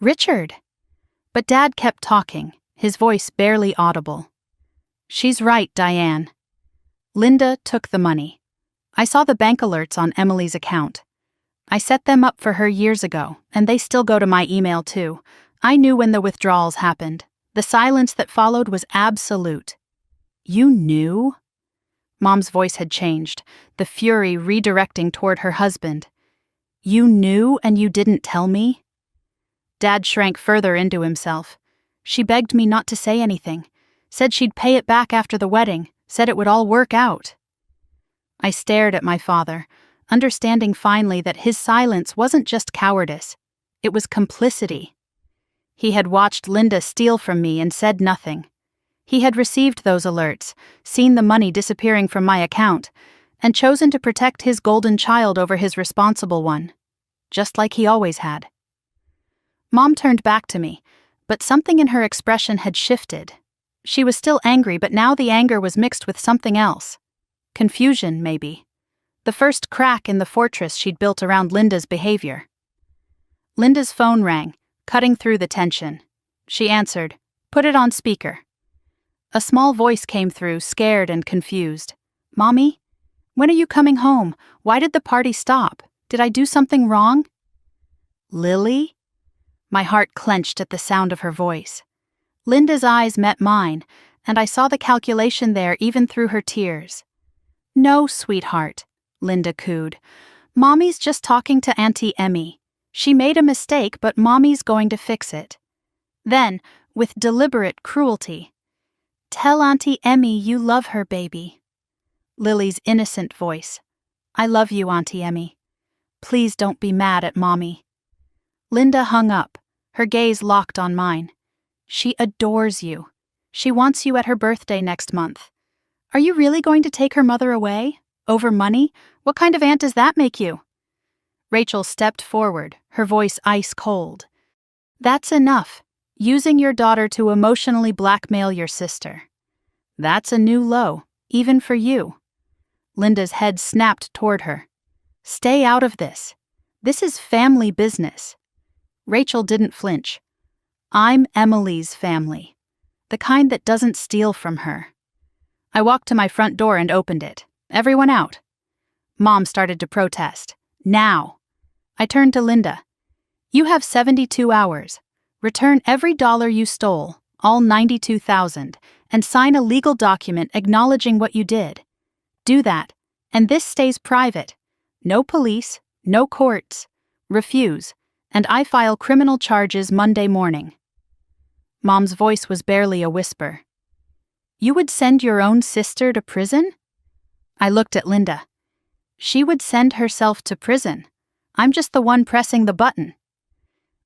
"Richard!" But Dad kept talking, his voice barely audible. "She's right, Diane. Linda took the money. I saw the bank alerts on Emily's account. I set them up for her years ago, and they still go to my email too. I knew when the withdrawals happened. The silence that followed was absolute." "You knew?" Mom's voice had changed, the fury redirecting toward her husband. "You knew and you didn't tell me?" Dad shrank further into himself. "She begged me not to say anything, said she'd pay it back after the wedding, said it would all work out." I stared at my father, understanding finally that his silence wasn't just cowardice, it was complicity. He had watched Linda steal from me and said nothing. He had received those alerts, seen the money disappearing from my account, and chosen to protect his golden child over his responsible one, just like he always had. Mom turned back to me, but something in her expression had shifted. She was still angry, but now the anger was mixed with something else. Confusion, maybe. The first crack in the fortress she'd built around Linda's behavior. Linda's phone rang, cutting through the tension. She answered, "Put it on speaker." A small voice came through, scared and confused. "Mommy? When are you coming home? Why did the party stop? Did I do something wrong?" "Lily?" My heart clenched at the sound of her voice. Linda's eyes met mine, and I saw the calculation there even through her tears. "No, sweetheart," Linda cooed. "Mommy's just talking to Auntie Emmy. She made a mistake, but Mommy's going to fix it." Then, with deliberate cruelty, "Tell Auntie Emmy you love her, baby." Lily's innocent voice. "I love you, Auntie Emmy. Please don't be mad at Mommy." Linda hung up, her gaze locked on mine. "She adores you. She wants you at her birthday next month. Are you really going to take her mother away? Over money? What kind of aunt does that make you?" Rachel stepped forward, her voice ice cold. "That's enough. Using your daughter to emotionally blackmail your sister. That's a new low, even for you." Linda's head snapped toward her. "Stay out of this. This is family business." Rachel didn't flinch. "I'm Emily's family. The kind that doesn't steal from her." I walked to my front door and opened it. "Everyone out." Mom started to protest. "Now." I turned to Linda. "You have 72 hours. Return every dollar you stole, all 92,000, and sign a legal document acknowledging what you did. Do that, and this stays private. No police, no courts. Refuse, and I file criminal charges Monday morning." Mom's voice was barely a whisper. "You would send your own sister to prison?" I looked at Linda. "She would send herself to prison. I'm just the one pressing the button."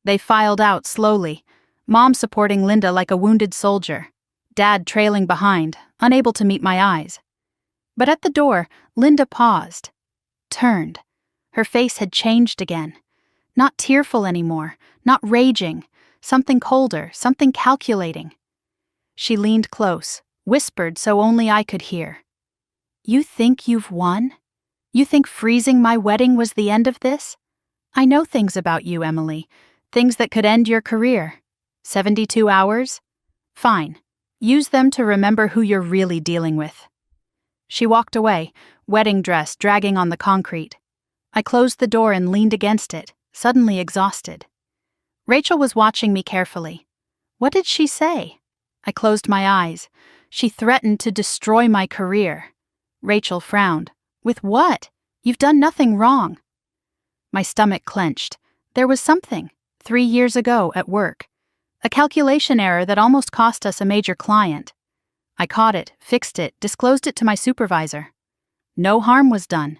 They filed out slowly, Mom supporting Linda like a wounded soldier, Dad trailing behind, unable to meet my eyes. But at the door, Linda paused, turned. Her face had changed again. Not tearful anymore, not raging, something colder, something calculating. She leaned close, whispered so only I could hear. "You think you've won? You think freezing my wedding was the end of this? I know things about you, Emily, things that could end your career. 72 hours? Fine. Use them to remember who you're really dealing with." She walked away, wedding dress dragging on the concrete. I closed the door and leaned against it, suddenly exhausted. Rachel was watching me carefully. What did she say? I closed my eyes. She threatened to destroy my career. Rachel frowned. "With what? You've done nothing wrong." My stomach clenched. There was something, 3 years ago at work. A calculation error that almost cost us a major client. I caught it, fixed it, disclosed it to my supervisor. No harm was done.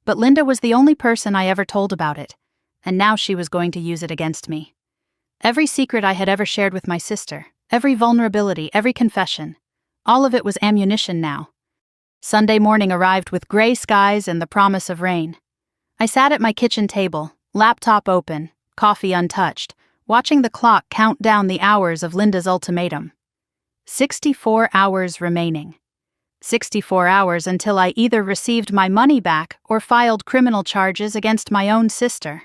But Linda was the only person I ever told about it, and now she was going to use it against me. Every secret I had ever shared with my sister, every vulnerability, every confession, all of it was ammunition now. Sunday morning arrived with gray skies and the promise of rain. I sat at my kitchen table, laptop open, coffee untouched, watching the clock count down the hours of Linda's ultimatum. 64 hours remaining. 64 hours until I either received my money back or filed criminal charges against my own sister.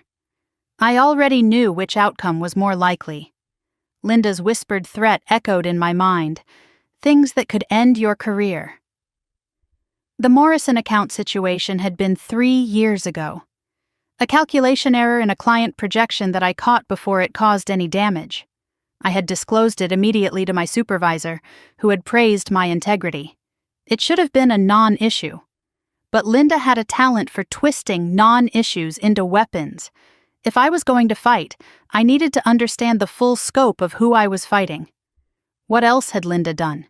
I already knew which outcome was more likely. Linda's whispered threat echoed in my mind. Things that could end your career. The Morrison account situation had been 3 years ago. A calculation error in a client projection that I caught before it caused any damage. I had disclosed it immediately to my supervisor, who had praised my integrity. It should have been a non-issue. But Linda had a talent for twisting non-issues into weapons. If I was going to fight, I needed to understand the full scope of who I was fighting. What else had Linda done?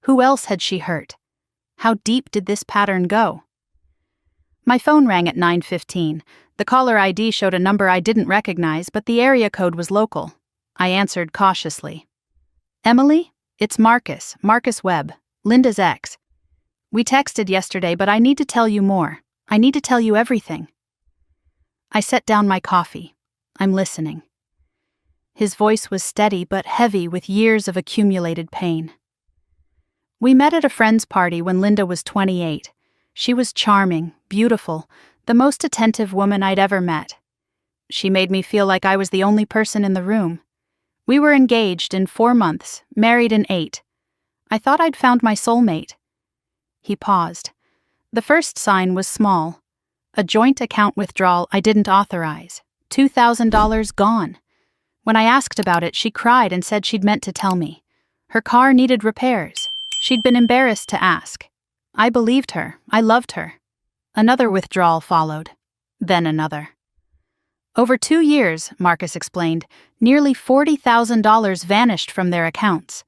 Who else had she hurt? How deep did this pattern go? My phone rang at 9:15. The caller ID showed a number I didn't recognize, but the area code was local. I answered cautiously. "Emily, it's Marcus Webb, Linda's ex. We texted yesterday, but I need to tell you more. I need to tell you everything." I set down my coffee. I'm listening. His voice was steady but heavy with years of accumulated pain. "We met at a friend's party when Linda was 28. She was charming, beautiful, the most attentive woman I'd ever met. She made me feel like I was the only person in the room. We were engaged in 4 months, married in 8. I thought I'd found my soulmate." He paused. The first sign was small. A joint account withdrawal I didn't authorize. $2,000 gone. When I asked about it, she cried and said she'd meant to tell me. Her car needed repairs. She'd been embarrassed to ask. I believed her. I loved her. Another withdrawal followed. Then another. Over 2 years, Marcus explained, nearly $40,000 vanished from their accounts.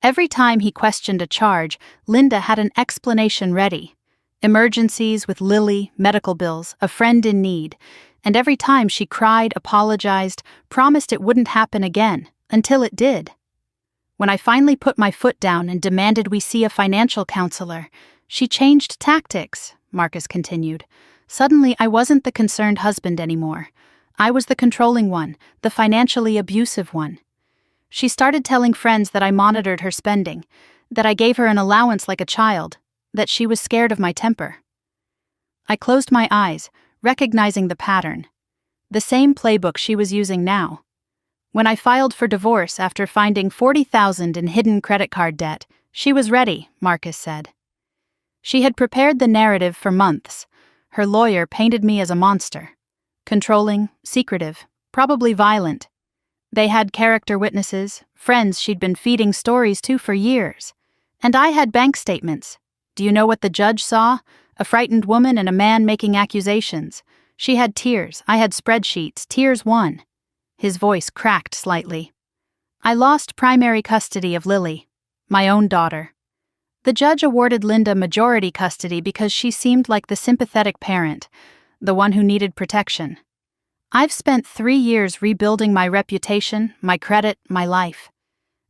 Every time he questioned a charge, Linda had an explanation ready. Emergencies with Lily, medical bills, a friend in need, and every time she cried, apologized, promised it wouldn't happen again, until it did. When I finally put my foot down and demanded we see a financial counselor, she changed tactics, Marcus continued. Suddenly, I wasn't the concerned husband anymore. I was the controlling one, the financially abusive one. She started telling friends that I monitored her spending, that I gave her an allowance like a child, that she was scared of my temper. I closed my eyes, recognizing the pattern. The same playbook she was using now. When I filed for divorce after finding $40,000 in hidden credit card debt, she was ready, Marcus said. She had prepared the narrative for months. Her lawyer painted me as a monster. Controlling, secretive, probably violent. They had character witnesses, friends she'd been feeding stories to for years. And I had bank statements. Do you know what the judge saw? A frightened woman and a man making accusations. She had tears. I had spreadsheets. Tears won. His voice cracked slightly. I lost primary custody of Lily, my own daughter. The judge awarded Linda majority custody because she seemed like the sympathetic parent, the one who needed protection. I've spent 3 years rebuilding my reputation, my credit, my life.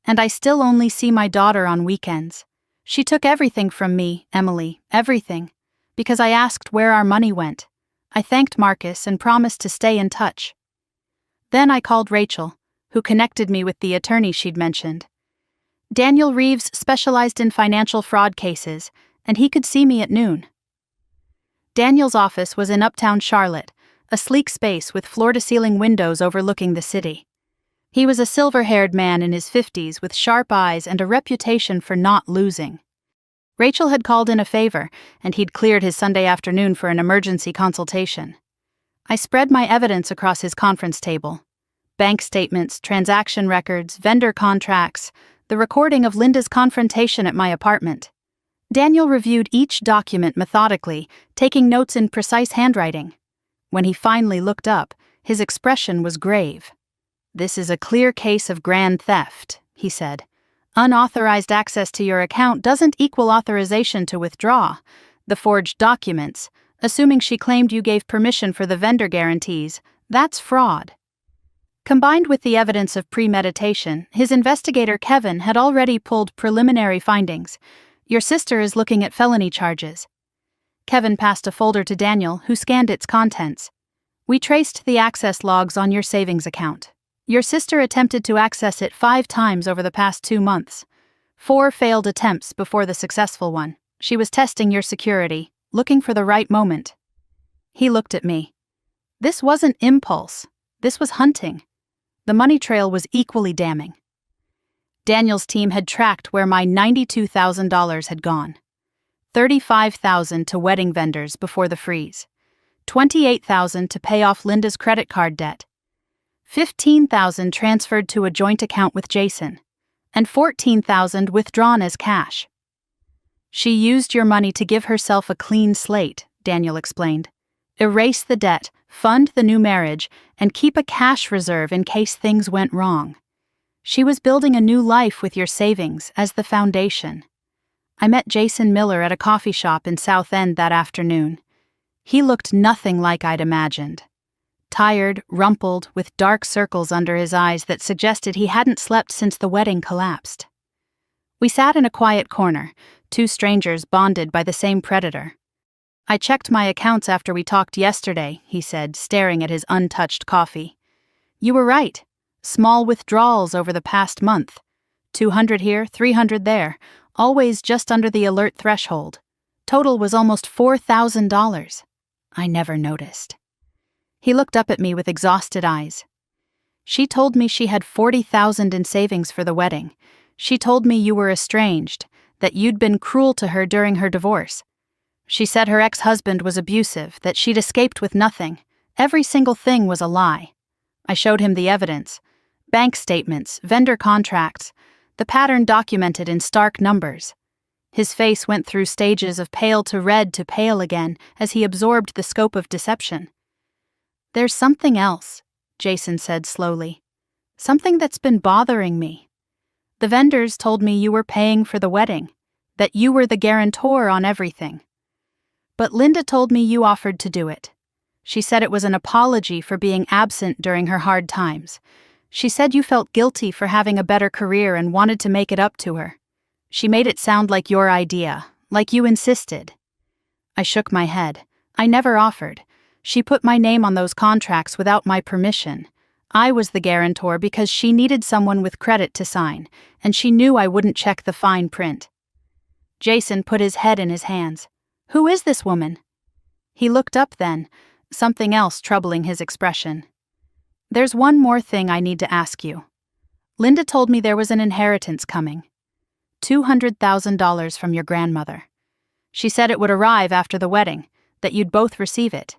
And I still only see my daughter on weekends. She took everything from me, Emily, everything, because I asked where our money went. I thanked Marcus and promised to stay in touch. Then I called Rachel, who connected me with the attorney she'd mentioned. Daniel Reeves specialized in financial fraud cases, and he could see me at noon. Daniel's office was in uptown Charlotte, a sleek space with floor-to-ceiling windows overlooking the city. He was a silver-haired man in his 50s with sharp eyes and a reputation for not losing. Rachel had called in a favor, and he'd cleared his Sunday afternoon for an emergency consultation. I spread my evidence across his conference table. Bank statements, transaction records, vendor contracts, the recording of Linda's confrontation at my apartment. Daniel reviewed each document methodically, taking notes in precise handwriting. When he finally looked up, his expression was grave. "This is a clear case of grand theft," he said. "Unauthorized access to your account doesn't equal authorization to withdraw. The forged documents, assuming she claimed you gave permission for the vendor guarantees, that's fraud." Combined with the evidence of premeditation, his investigator Kevin had already pulled preliminary findings. "Your sister is looking at felony charges." Kevin passed a folder to Daniel, who scanned its contents. "We traced the access logs on your savings account. Your sister attempted to access it 5 times over the past 2 months. 4 failed attempts before the successful one. She was testing your security, looking for the right moment." He looked at me. This wasn't impulse. This was hunting. The money trail was equally damning. Daniel's team had tracked where my $92,000 had gone. $35,000 to wedding vendors before the freeze. $28,000 to pay off Linda's credit card debt. $15,000 transferred to a joint account with Jason, and $14,000 withdrawn as cash. "She used your money to give herself a clean slate," Daniel explained. "Erase the debt, fund the new marriage, and keep a cash reserve in case things went wrong. She was building a new life with your savings as the foundation." I met Jason Miller at a coffee shop in South End that afternoon. He looked nothing like I'd imagined. Tired, rumpled, with dark circles under his eyes that suggested he hadn't slept since the wedding collapsed. We sat in a quiet corner, 2 strangers bonded by the same predator. "I checked my accounts after we talked yesterday," he said, staring at his untouched coffee. "You were right. Small withdrawals over the past month. 200 here, 300 there, always just under the alert threshold. Total was almost $4,000. I never noticed." He looked up at me with exhausted eyes. "She told me she had $40,000 in savings for the wedding. She told me you were estranged, that you'd been cruel to her during her divorce. She said her ex-husband was abusive, that she'd escaped with nothing. Every single thing was a lie. I showed him the evidence. Bank statements, vendor contracts, the pattern documented in stark numbers. His face went through stages of pale to red to pale again as he absorbed the scope of deception. "There's something else," Jason said slowly. "Something that's been bothering me. The vendors told me you were paying for the wedding, that you were the guarantor on everything. But Linda told me you offered to do it. She said it was an apology for being absent during her hard times. She said you felt guilty for having a better career and wanted to make it up to her. She made it sound like your idea, like you insisted." I shook my head. "I never offered. She put my name on those contracts without my permission. I was the guarantor because she needed someone with credit to sign, and she knew I wouldn't check the fine print." Jason put his head in his hands. "Who is this woman?" He looked up then, something else troubling his expression. "There's one more thing I need to ask you. Linda told me there was an inheritance coming. $200,000 from your grandmother. She said it would arrive after the wedding, that you'd both receive it.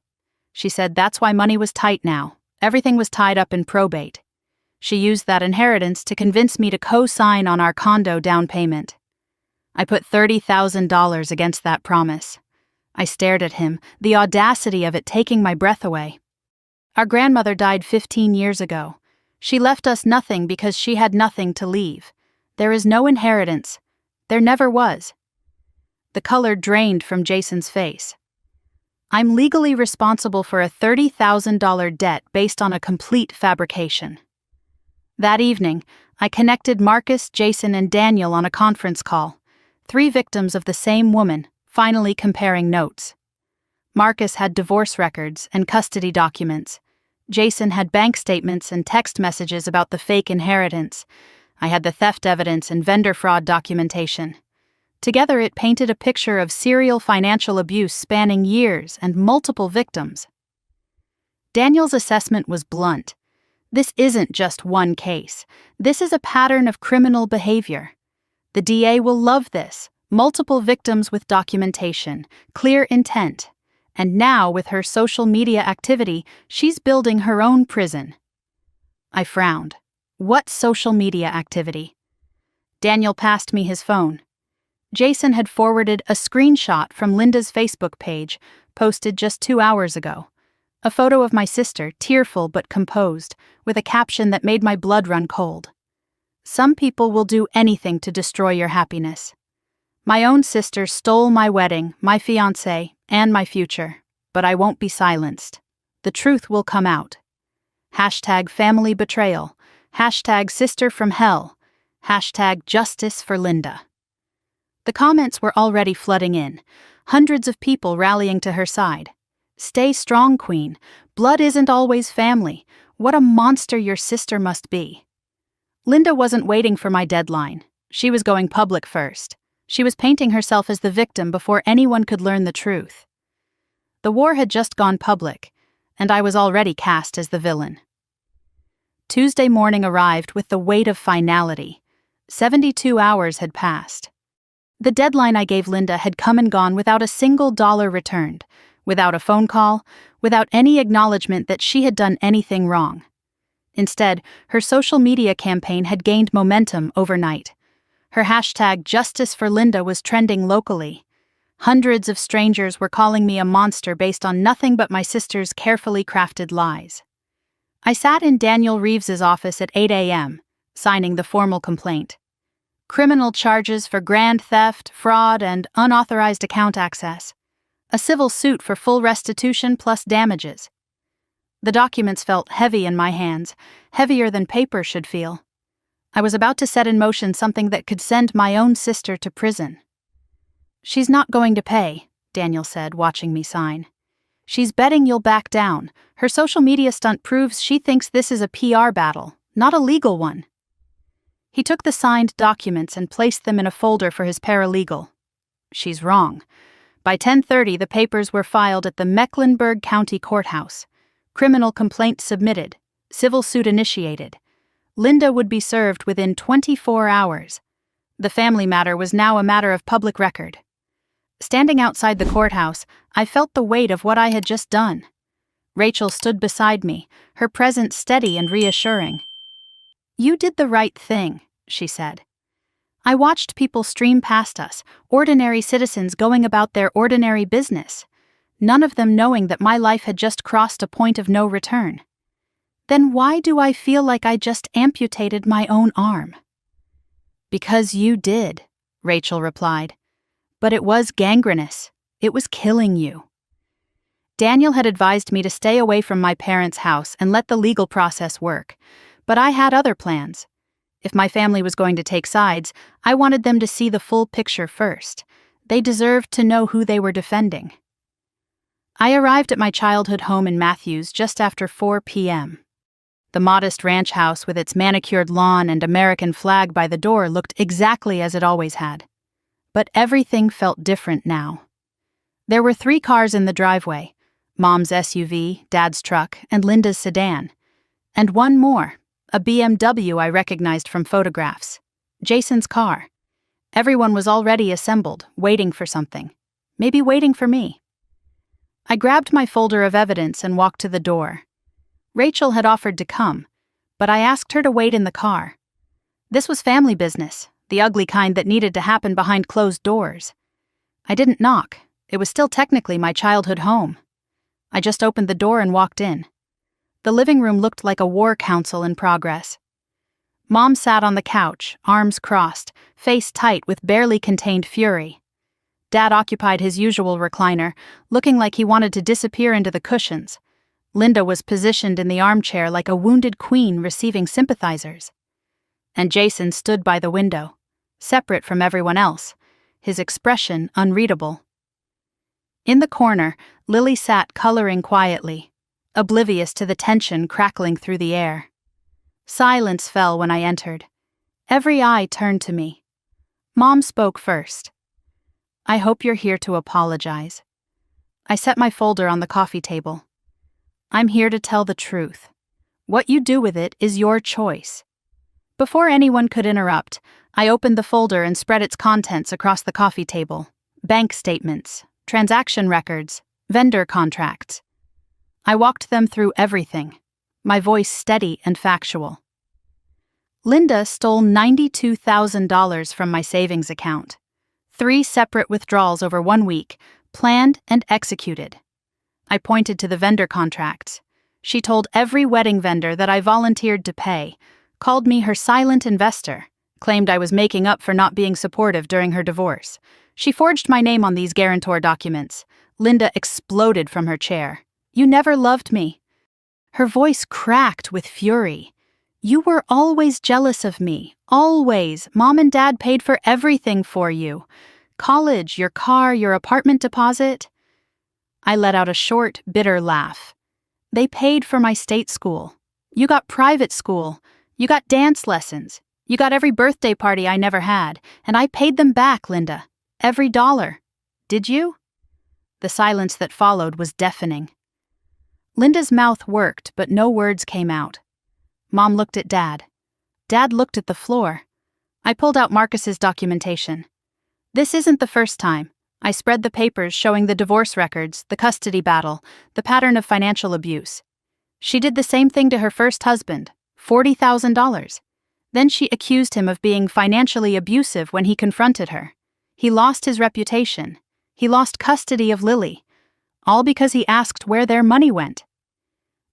She said that's why money was tight now. Everything was tied up in probate. She used that inheritance to convince me to co-sign on our condo down payment. I put $30,000 against that promise." I stared at him, the audacity of it taking my breath away. "Our grandmother died 15 years ago. She left us nothing because she had nothing to leave. There is no inheritance. There never was." The color drained from Jason's face. "I'm legally responsible for a $30,000 debt based on a complete fabrication." That evening, I connected Marcus, Jason, and Daniel on a conference call. 3 victims of the same woman, finally comparing notes. Marcus had divorce records and custody documents. Jason had bank statements and text messages about the fake inheritance. I had the theft evidence and vendor fraud documentation. Together it painted a picture of serial financial abuse spanning years and multiple victims. Daniel's assessment was blunt. "This isn't just one case. This is a pattern of criminal behavior. The DA will love this. Multiple victims with documentation, clear intent. And now, with her social media activity, she's building her own prison." I frowned. "What social media activity?" Daniel passed me his phone. Jason had forwarded a screenshot from Linda's Facebook page, posted just 2 hours ago. A photo of my sister, tearful but composed, with a caption that made my blood run cold. "Some people will do anything to destroy your happiness. My own sister stole my wedding, my fiancé, and my future, but I won't be silenced. The truth will come out. Hashtag family betrayal. Hashtag sister from hell. Hashtag justice for Linda." The comments were already flooding in, hundreds of people rallying to her side. "Stay strong, Queen. Blood isn't always family. What a monster your sister must be." Linda wasn't waiting for my deadline. She was going public first. She was painting herself as the victim before anyone could learn the truth. The war had just gone public, and I was already cast as the villain. Tuesday morning arrived with the weight of finality. 72 hours had passed. The deadline I gave Linda had come and gone without a single dollar returned, without a phone call, without any acknowledgement that she had done anything wrong. Instead, her social media campaign had gained momentum overnight. Her hashtag Justice for Linda was trending locally. Hundreds of strangers were calling me a monster based on nothing but my sister's carefully crafted lies. I sat in Daniel Reeves's office at 8 a.m., signing the formal complaint. Criminal charges for grand theft, fraud, and unauthorized account access. A civil suit for full restitution plus damages. The documents felt heavy in my hands, heavier than paper should feel. I was about to set in motion something that could send my own sister to prison. "She's not going to pay," Daniel said, watching me sign. "She's betting you'll back down. Her social media stunt proves she thinks this is a PR battle, not a legal one." He took the signed documents and placed them in a folder for his paralegal. "She's wrong." By 10:30, the papers were filed at the Mecklenburg County Courthouse. Criminal complaint submitted. Civil suit initiated. Linda would be served within 24 hours. The family matter was now a matter of public record. Standing outside the courthouse, I felt the weight of what I had just done. Rachel stood beside me, her presence steady and reassuring. "You did the right thing," she said. "I watched people stream past us, ordinary citizens going about their ordinary business, none of them knowing that my life had just crossed a point of no return. Then why do I feel like I just amputated my own arm?" "Because you did," Rachel replied. "But it was gangrenous. It was killing you." Daniel had advised me to stay away from my parents' house and let the legal process work, but I had other plans. If my family was going to take sides, I wanted them to see the full picture first. They deserved to know who they were defending. I arrived at my childhood home in Matthews just after 4 p.m. The modest ranch house with its manicured lawn and American flag by the door looked exactly as it always had. But everything felt different now. There were 3 cars in the driveway: Mom's SUV, Dad's truck, and Linda's sedan. And one more, a BMW I recognized from photographs. Jason's car. Everyone was already assembled, waiting for something. Maybe waiting for me. I grabbed my folder of evidence and walked to the door. Rachel had offered to come, but I asked her to wait in the car. This was family business, the ugly kind that needed to happen behind closed doors. I didn't knock. It was still technically my childhood home. I just opened the door and walked in. The living room looked like a war council in progress. Mom sat on the couch, arms crossed, face tight with barely contained fury. Dad occupied his usual recliner, looking like he wanted to disappear into the cushions. Linda was positioned in the armchair like a wounded queen receiving sympathizers. And Jason stood by the window, separate from everyone else, his expression unreadable. In the corner, Lily sat coloring quietly, oblivious to the tension crackling through the air. Silence fell when I entered. Every eye turned to me. Mom spoke first. "I hope you're here to apologize." I set my folder on the coffee table. "I'm here to tell the truth. What you do with it is your choice." Before anyone could interrupt, I opened the folder and spread its contents across the coffee table. Bank statements, transaction records, vendor contracts. I walked them through everything, my voice steady and factual. Linda stole $92,000 from my savings account. 3 separate withdrawals over 1 week, planned and executed. I pointed to the vendor contracts. She told every wedding vendor that I volunteered to pay, called me her silent investor, claimed I was making up for not being supportive during her divorce. She forged my name on these guarantor documents. Linda exploded from her chair. "You never loved me." Her voice cracked with fury. "You were always jealous of me. Always. Mom and Dad paid for everything for you. College, your car, your apartment deposit." I let out a short, bitter laugh. "They paid for my state school. You got private school. You got dance lessons. You got every birthday party I never had. And I paid them back, Linda. Every dollar. Did you?" The silence that followed was deafening. Linda's mouth worked, but no words came out. Mom looked at Dad. Dad looked at the floor. I pulled out Marcus's documentation. "This isn't the first time." I spread the papers showing the divorce records, the custody battle, the pattern of financial abuse. She did the same thing to her first husband, $40,000. Then she accused him of being financially abusive when he confronted her. He lost his reputation. He lost custody of Lily, all because he asked where their money went.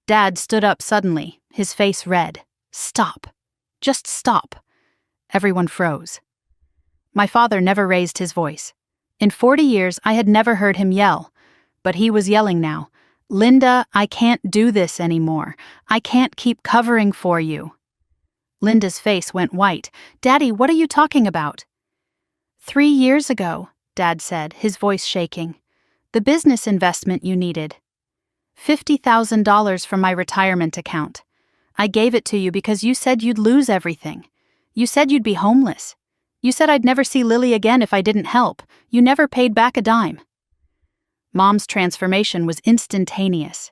Dad stood up suddenly, his face red. "Stop. Just stop." Everyone froze. My father never raised his voice. In 40 years, I had never heard him yell, but he was yelling now. "Linda, I can't do this anymore. I can't keep covering for you." Linda's face went white. "Daddy, what are you talking about?" 3 years ago, Dad said, his voice shaking. "The business investment you needed. $50,000 from my retirement account. I gave it to you because you said you'd lose everything. You said you'd be homeless. You said I'd never see Lily again if I didn't help. You never paid back a dime." Mom's transformation was instantaneous.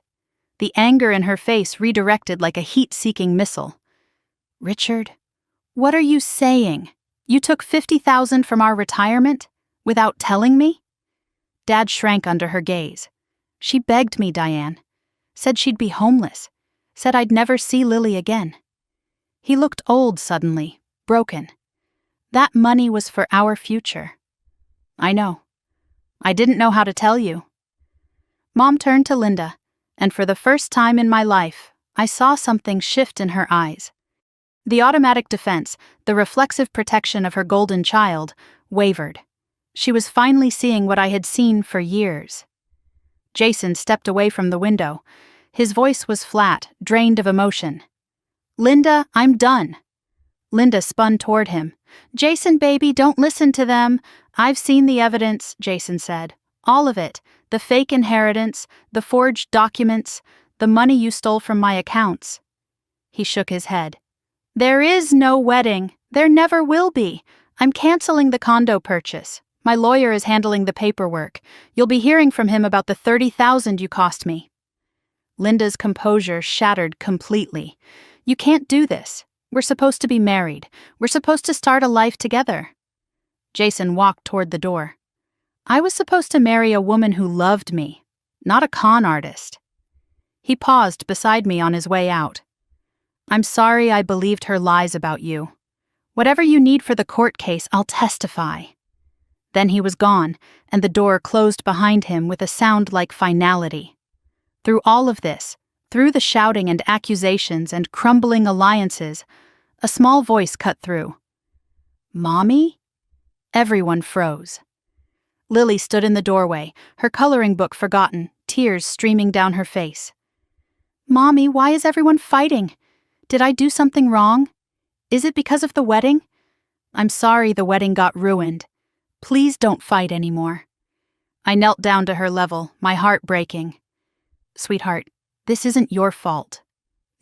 The anger in her face redirected like a heat-seeking missile. "Richard, what are you saying? You took $50,000 from our retirement? Without telling me? Dad shrank under her gaze. She begged me, Diane. Said she'd be homeless. Said I'd never see Lily again. He looked old suddenly, broken. That money was for our future. I know. I didn't know how to tell you. Mom turned to Linda, and for the first time in my life, I saw something shift in her eyes. The automatic defense, the reflexive protection of her golden child, wavered. She was finally seeing what I had seen for years. Jason stepped away from the window. His voice was flat, drained of emotion. Linda, I'm done. Linda spun toward him. Jason, baby, don't listen to them. I've seen the evidence, Jason said. All of it. The fake inheritance, the forged documents, the money you stole from my accounts. He shook his head. There is no wedding. There never will be. I'm canceling the condo purchase. My lawyer is handling the paperwork. You'll be hearing from him about the $30,000 you cost me. Linda's composure shattered completely. You can't do this. We're supposed to be married. We're supposed to start a life together. Jason walked toward the door. I was supposed to marry a woman who loved me, not a con artist. He paused beside me on his way out. I'm sorry I believed her lies about you. Whatever you need for the court case, I'll testify. Then he was gone, and the door closed behind him with a sound like finality. Through all of this, through the shouting and accusations and crumbling alliances, a small voice cut through. Mommy? Everyone froze. Lily stood in the doorway, her coloring book forgotten, tears streaming down her face. Mommy, why is everyone fighting? Did I do something wrong? Is it because of the wedding? I'm sorry the wedding got ruined. Please don't fight anymore. I knelt down to her level, my heart breaking. Sweetheart, this isn't your fault.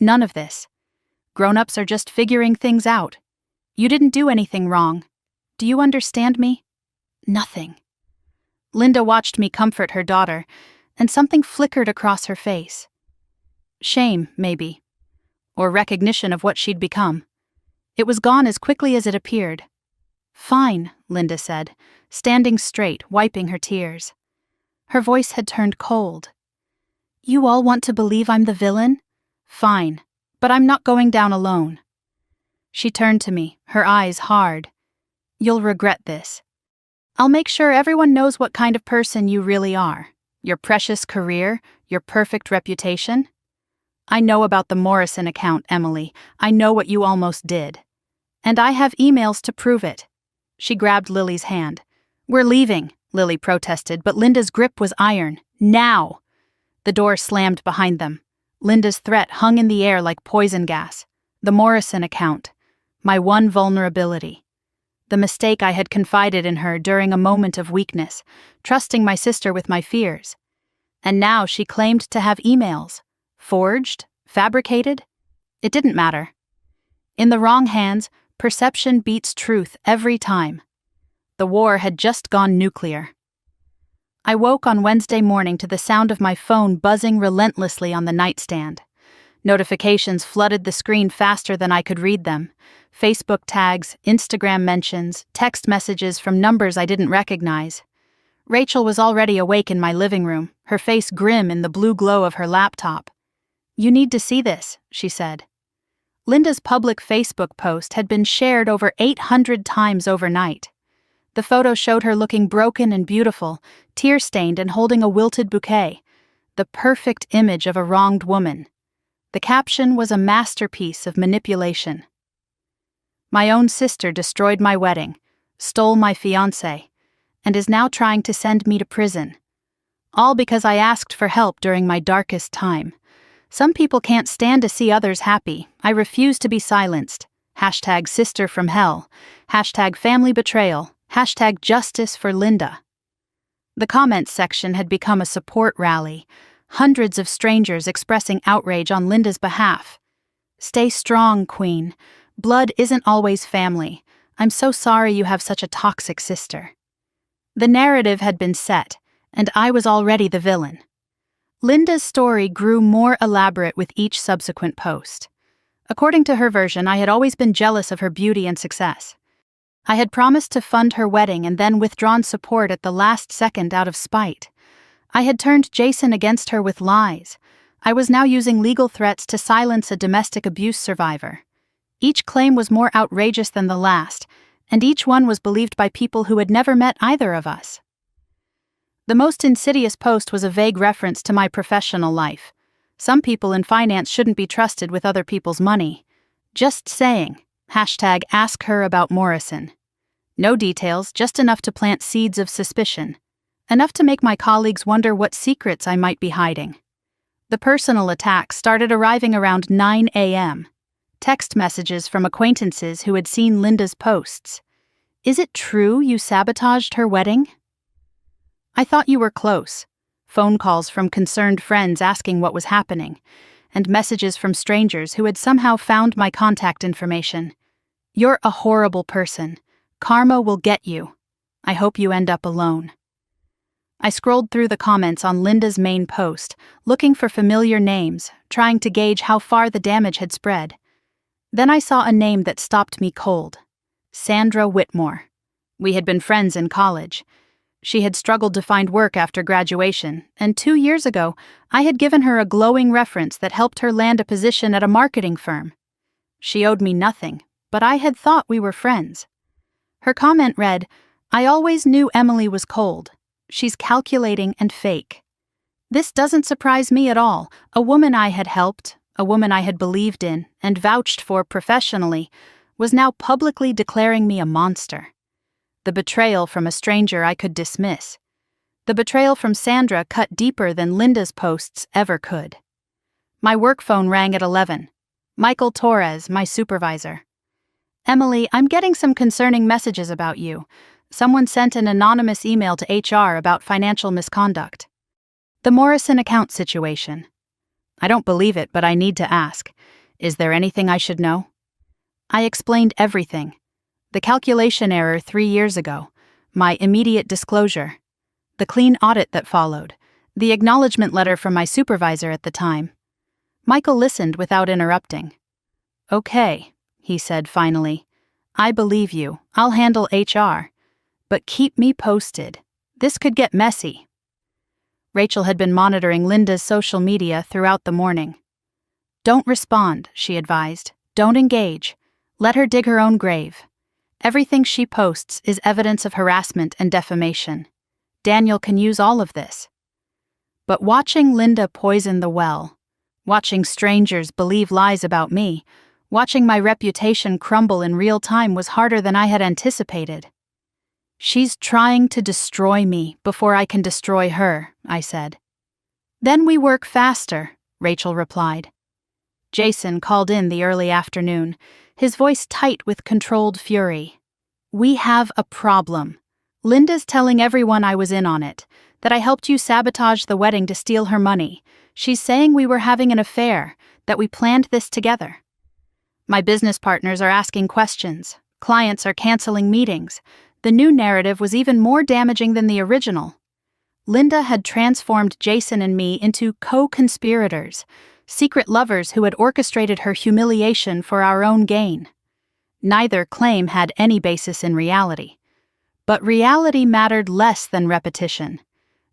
None of this. Grown-ups are just figuring things out. You didn't do anything wrong. Do you understand me? Nothing. Linda watched me comfort her daughter, and something flickered across her face. Shame, maybe. Or recognition of what she'd become. It was gone as quickly as it appeared. Fine, Linda said, standing straight, wiping her tears. Her voice had turned cold. You all want to believe I'm the villain? Fine, but I'm not going down alone. She turned to me, her eyes hard. You'll regret this. I'll make sure everyone knows what kind of person you really are. Your precious career, your perfect reputation. I know about the Morrison account, Emily. I know what you almost did. And I have emails to prove it. She grabbed Lily's hand. We're leaving, Lily protested, but Linda's grip was iron. Now! The door slammed behind them. Linda's threat hung in the air like poison gas. The Morrison account. My one vulnerability. The mistake I had confided in her during a moment of weakness, trusting my sister with my fears. And now she claimed to have emails. Forged? Fabricated? It didn't matter. In the wrong hands, perception beats truth every time. The war had just gone nuclear. I woke on Wednesday morning to the sound of my phone buzzing relentlessly on the nightstand. Notifications flooded the screen faster than I could read them. Facebook tags, Instagram mentions, text messages from numbers I didn't recognize. Rachel was already awake in my living room, her face grim in the blue glow of her laptop. You need to see this, she said. Linda's public Facebook post had been shared over 800 times overnight. The photo showed her looking broken and beautiful, tear-stained and holding a wilted bouquet, the perfect image of a wronged woman. The caption was a masterpiece of manipulation. My own sister destroyed my wedding, stole my fiancé, and is now trying to send me to prison. All because I asked for help during my darkest time. Some people can't stand to see others happy. I refuse to be silenced. Hashtag sister from hell. Hashtag family betrayal. Hashtag justice for Linda. The comments section had become a support rally. Hundreds of strangers expressing outrage on Linda's behalf. Stay strong, Queen. Blood isn't always family. I'm so sorry you have such a toxic sister. The narrative had been set, and I was already the villain. Linda's story grew more elaborate with each subsequent post. According to her version, I had always been jealous of her beauty and success. I had promised to fund her wedding and then withdrawn support at the last second out of spite. I had turned Jason against her with lies. I was now using legal threats to silence a domestic abuse survivor. Each claim was more outrageous than the last, and each one was believed by people who had never met either of us. The most insidious post was a vague reference to my professional life. Some people in finance shouldn't be trusted with other people's money. Just saying. #ask her about Morrison. No details, just enough to plant seeds of suspicion. Enough to make my colleagues wonder what secrets I might be hiding. The personal attacks started arriving around 9 a.m. Text messages from acquaintances who had seen Linda's posts. "Is it true you sabotaged her wedding? I thought you were close." Phone calls from concerned friends asking what was happening, and messages from strangers who had somehow found my contact information. "You're a horrible person. Karma will get you. I hope you end up alone." I scrolled through the comments on Linda's main post, looking for familiar names, trying to gauge how far the damage had spread. Then I saw a name that stopped me cold. Sandra Whitmore. We had been friends in college. She had struggled to find work after graduation, and 2 years ago, I had given her a glowing reference that helped her land a position at a marketing firm. She owed me nothing, but I had thought we were friends. Her comment read, "I always knew Emily was cold. She's calculating and fake." This doesn't surprise me at all. A woman I had helped, a woman I had believed in and vouched for professionally, was now publicly declaring me a monster. The betrayal from a stranger I could dismiss. The betrayal from Sandra cut deeper than Linda's posts ever could. My work phone rang at 11. Michael Torres, my supervisor. "Emily, I'm getting some concerning messages about you. Someone sent an anonymous email to HR about financial misconduct. The Morrison account situation. I don't believe it, but I need to ask. Is there anything I should know?" I explained everything. The calculation error 3 years ago, my immediate disclosure, the clean audit that followed, the acknowledgement letter from my supervisor at the time. Michael listened without interrupting. "Okay," he said finally. "I believe you. I'll handle HR. But keep me posted. This could get messy." Rachel had been monitoring Linda's social media throughout the morning. "Don't respond," she advised. "Don't engage. Let her dig her own grave. Everything she posts is evidence of harassment and defamation. Daniel can use all of this." But watching Linda poison the well, watching strangers believe lies about me, watching my reputation crumble in real time was harder than I had anticipated. "She's trying to destroy me before I can destroy her," I said. "Then we work faster," Rachel replied. Jason called in the early afternoon, his voice tight with controlled fury. "We have a problem. Linda's telling everyone I was in on it, that I helped you sabotage the wedding to steal her money. She's saying we were having an affair, that we planned this together. My business partners are asking questions. Clients are canceling meetings. The new narrative was even more damaging than the original. Linda had transformed Jason and me into co-conspirators, secret lovers who had orchestrated her humiliation for our own gain. Neither claim had any basis in reality. But reality mattered less than repetition,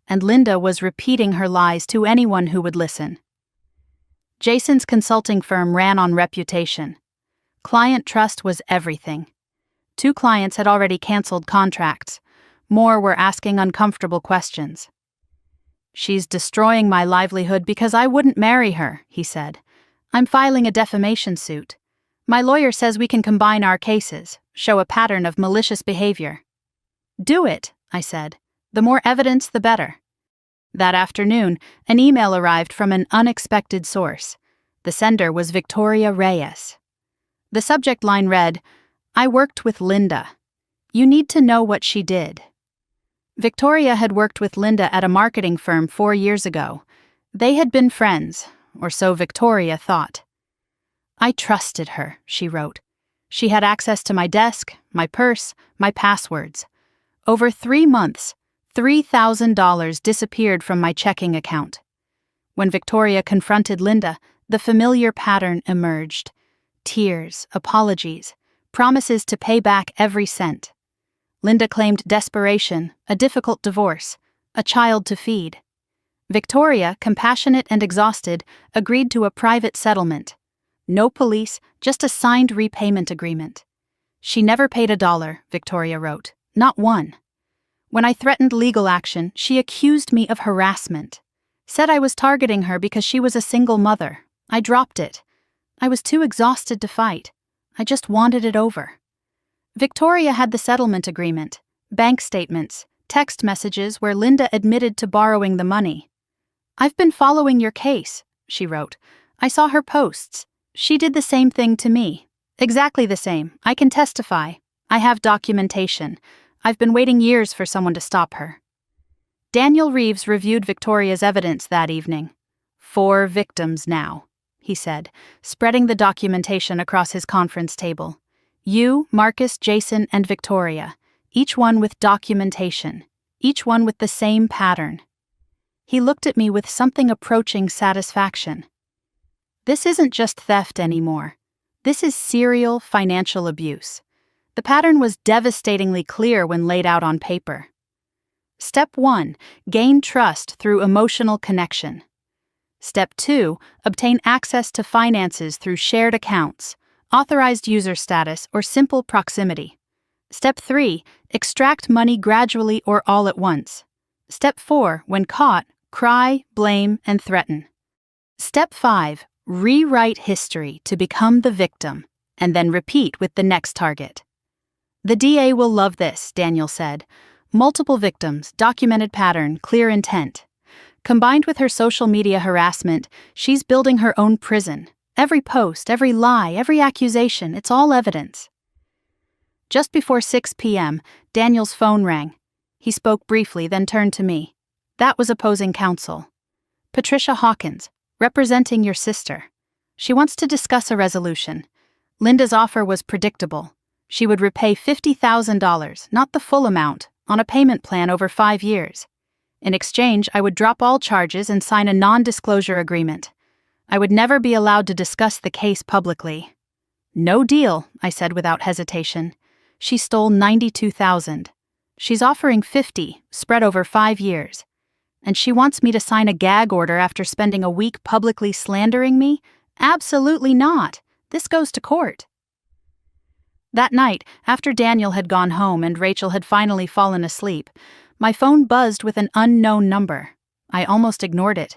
and Linda was repeating her lies to anyone who would listen. Jason's consulting firm ran on reputation. Client trust was everything. 2 clients had already canceled contracts. More were asking uncomfortable questions. "She's destroying my livelihood because I wouldn't marry her," he said. "I'm filing a defamation suit. My lawyer says we can combine our cases, show a pattern of malicious behavior." "Do it," I said. "The more evidence, the better." That afternoon, an email arrived from an unexpected source. The sender was Victoria Reyes. The subject line read, "I worked with Linda. You need to know what she did." Victoria had worked with Linda at a marketing firm 4 years ago. They had been friends, or so Victoria thought. "I trusted her," she wrote. "She had access to my desk, my purse, my passwords. Over 3 months, $3,000 disappeared from my checking account." When Victoria confronted Linda, the familiar pattern emerged. Tears, apologies, promises to pay back every cent. Linda claimed desperation, a difficult divorce, a child to feed. Victoria, compassionate and exhausted, agreed to a private settlement. No police, just a signed repayment agreement. She never paid $1, Victoria wrote. Not one. When I threatened legal action, she accused me of harassment. Said I was targeting her because she was a single mother. I dropped it. I was too exhausted to fight. I just wanted it over. Victoria had the settlement agreement, bank statements, text messages where Linda admitted to borrowing the money. "I've been following your case," she wrote. "I saw her posts. She did the same thing to me. Exactly the same. I can testify. I have documentation. I've been waiting years for someone to stop her." Daniel Reeves reviewed Victoria's evidence that evening. 4 victims now, he said, spreading the documentation across his conference table. You, Marcus, Jason, and Victoria, each one with documentation, each one with the same pattern. He looked at me with something approaching satisfaction. This isn't just theft anymore. This is serial financial abuse. The pattern was devastatingly clear when laid out on paper. Step 1, gain trust through emotional connection. Step 2, obtain access to finances through shared accounts, authorized user status, or simple proximity. Step 3, extract money gradually or all at once. Step 4, when caught, cry, blame, and threaten. Step 5, rewrite history to become the victim, and then repeat with the next target. The DA will love this, Daniel said. Multiple victims, documented pattern, clear intent. Combined with her social media harassment, she's building her own prison. Every post, every lie, every accusation, it's all evidence. Just before 6 p.m., Daniel's phone rang. He spoke briefly, then turned to me. That was opposing counsel. Patricia Hawkins, representing your sister. She wants to discuss a resolution. Linda's offer was predictable. She would repay $50,000, not the full amount, on a payment plan over 5 years. In exchange, I would drop all charges and sign a non-disclosure agreement. I would never be allowed to discuss the case publicly. No deal, I said without hesitation. She stole $92,000. She's offering $50,000, spread over 5 years. And she wants me to sign a gag order after spending a week publicly slandering me? Absolutely not. This goes to court. That night, after Daniel had gone home and Rachel had finally fallen asleep, my phone buzzed with an unknown number. I almost ignored it.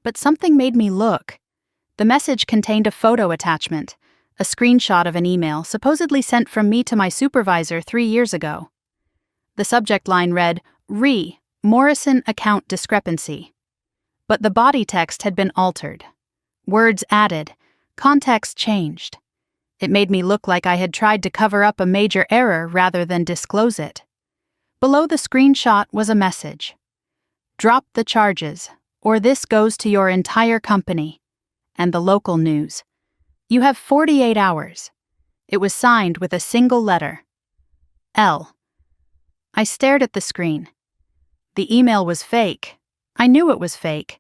But something made me look. The message contained a photo attachment, a screenshot of an email supposedly sent from me to my supervisor 3 years ago. The subject line read, Morrison account discrepancy. But the body text had been altered. Words added, context changed. It made me look like I had tried to cover up a major error rather than disclose it. Below the screenshot was a message. Drop the charges, or this goes to your entire company. And the local news. You have 48 hours. It was signed with a single letter. L. I stared at the screen. The email was fake. I knew it was fake.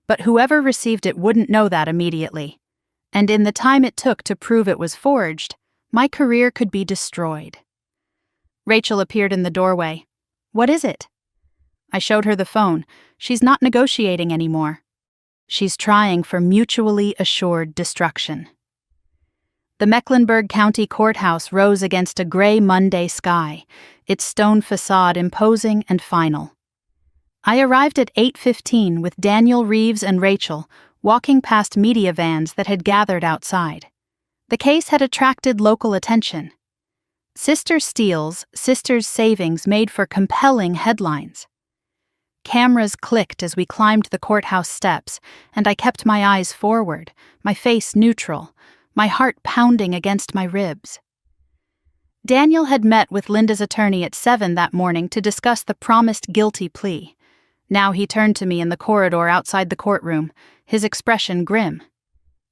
But whoever received it wouldn't know that immediately. And in the time it took to prove it was forged, my career could be destroyed. Rachel appeared in the doorway. What is it? I showed her the phone. She's not negotiating anymore. She's trying for mutually assured destruction. The Mecklenburg County Courthouse rose against a gray Monday sky, its stone facade imposing and final. I arrived at 8:15 with Daniel Reeves and Rachel walking past media vans that had gathered outside. The case had attracted local attention. Sister steals, sister's savings made for compelling headlines. Cameras clicked as we climbed the courthouse steps, and I kept my eyes forward, my face neutral, my heart pounding against my ribs. Daniel had met with Linda's attorney at 7 that morning to discuss the promised guilty plea. Now he turned to me in the corridor outside the courtroom, his expression grim.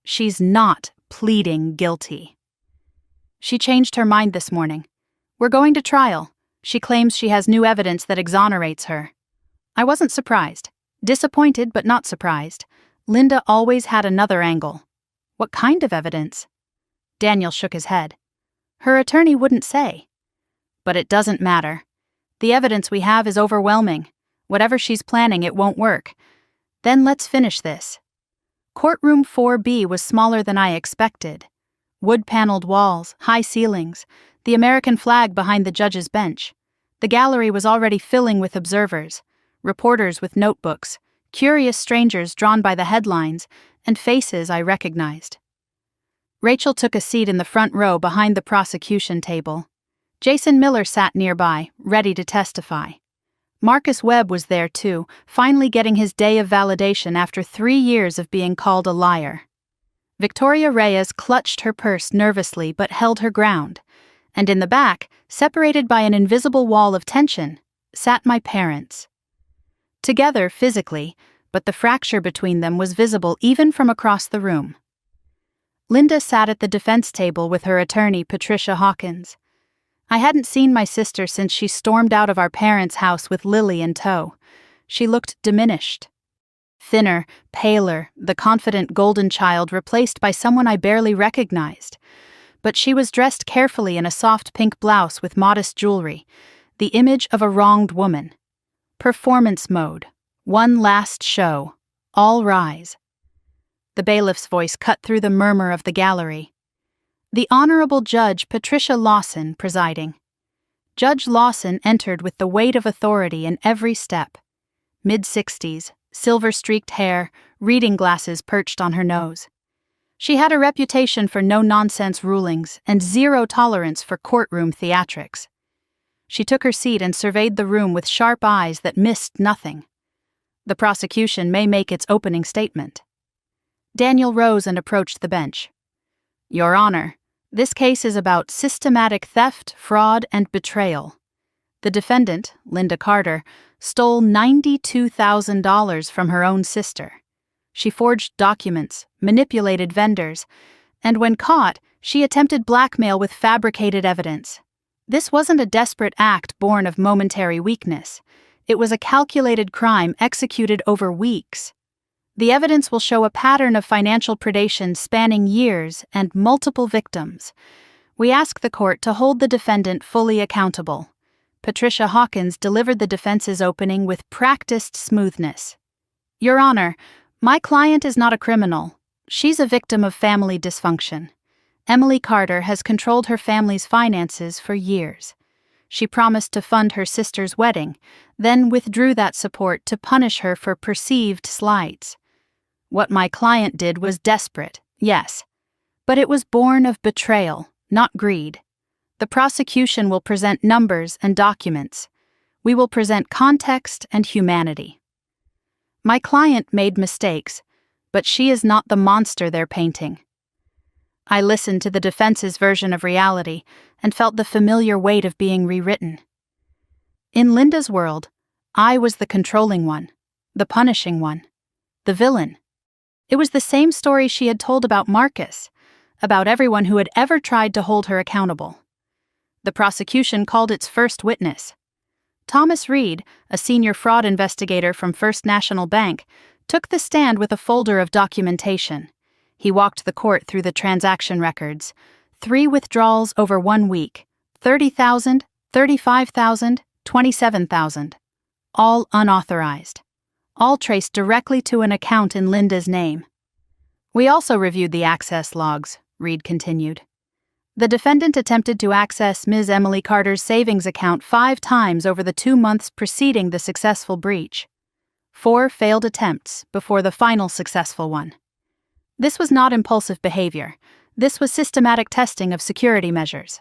She's not pleading guilty. She changed her mind this morning. We're going to trial. She claims she has new evidence that exonerates her. I wasn't surprised. Disappointed, but not surprised. Linda always had another angle. What kind of evidence? Daniel shook his head. Her attorney wouldn't say. But it doesn't matter. The evidence we have is overwhelming. Whatever she's planning, it won't work. Then let's finish this. Courtroom 4B was smaller than I expected. Wood-paneled walls, high ceilings, the American flag behind the judge's bench. The gallery was already filling with observers, reporters with notebooks, curious strangers drawn by the headlines, and faces I recognized. Rachel took a seat in the front row behind the prosecution table. Jason Miller sat nearby, ready to testify. Marcus Webb was there too, finally getting his day of validation after 3 years of being called a liar. Victoria Reyes clutched her purse nervously but held her ground, and in the back, separated by an invisible wall of tension, sat my parents. Together physically, but the fracture between them was visible even from across the room. Linda sat at the defense table with her attorney, Patricia Hawkins. I hadn't seen my sister since she stormed out of our parents' house with Lily in tow. She looked diminished. Thinner, paler, the confident golden child replaced by someone I barely recognized. But she was dressed carefully in a soft pink blouse with modest jewelry, the image of a wronged woman. Performance mode. One last show. All rise. The bailiff's voice cut through the murmur of the gallery. The Honorable Judge Patricia Lawson presiding. Judge Lawson entered with the weight of authority in every step. Mid-60s, silver-streaked hair, reading glasses perched on her nose. She had a reputation for no-nonsense rulings and zero tolerance for courtroom theatrics. She took her seat and surveyed the room with sharp eyes that missed nothing. The prosecution may make its opening statement. Daniel rose and approached the bench. Your Honor, this case is about systematic theft, fraud, and betrayal. The defendant, Linda Carter, stole $92,000 from her own sister. She forged documents, manipulated vendors, and when caught, she attempted blackmail with fabricated evidence. This wasn't a desperate act born of momentary weakness. It was a calculated crime executed over weeks. The evidence will show a pattern of financial predation spanning years and multiple victims. We ask the court to hold the defendant fully accountable. Patricia Hawkins delivered the defense's opening with practiced smoothness. Your Honor, my client is not a criminal. She's a victim of family dysfunction. Emily Carter has controlled her family's finances for years. She promised to fund her sister's wedding, then withdrew that support to punish her for perceived slights. What my client did was desperate, yes, but it was born of betrayal, not greed. The prosecution will present numbers and documents. We will present context and humanity. My client made mistakes, but she is not the monster they're painting. I listened to the defense's version of reality and felt the familiar weight of being rewritten. In Linda's world, I was the controlling one, the punishing one, the villain. It was the same story she had told about Marcus, about everyone who had ever tried to hold her accountable. The prosecution called its first witness. Thomas Reed, a senior fraud investigator from First National Bank, took the stand with a folder of documentation. He walked the court through the transaction records. 3 withdrawals over 1 week, $30,000, $35,000, $27,000. All unauthorized. All traced directly to an account in Linda's name. We also reviewed the access logs, Reed continued. The defendant attempted to access Ms. Emily Carter's savings account 5 times over the 2 months preceding the successful breach. 4 failed attempts before the final successful one. This was not impulsive behavior. This was systematic testing of security measures.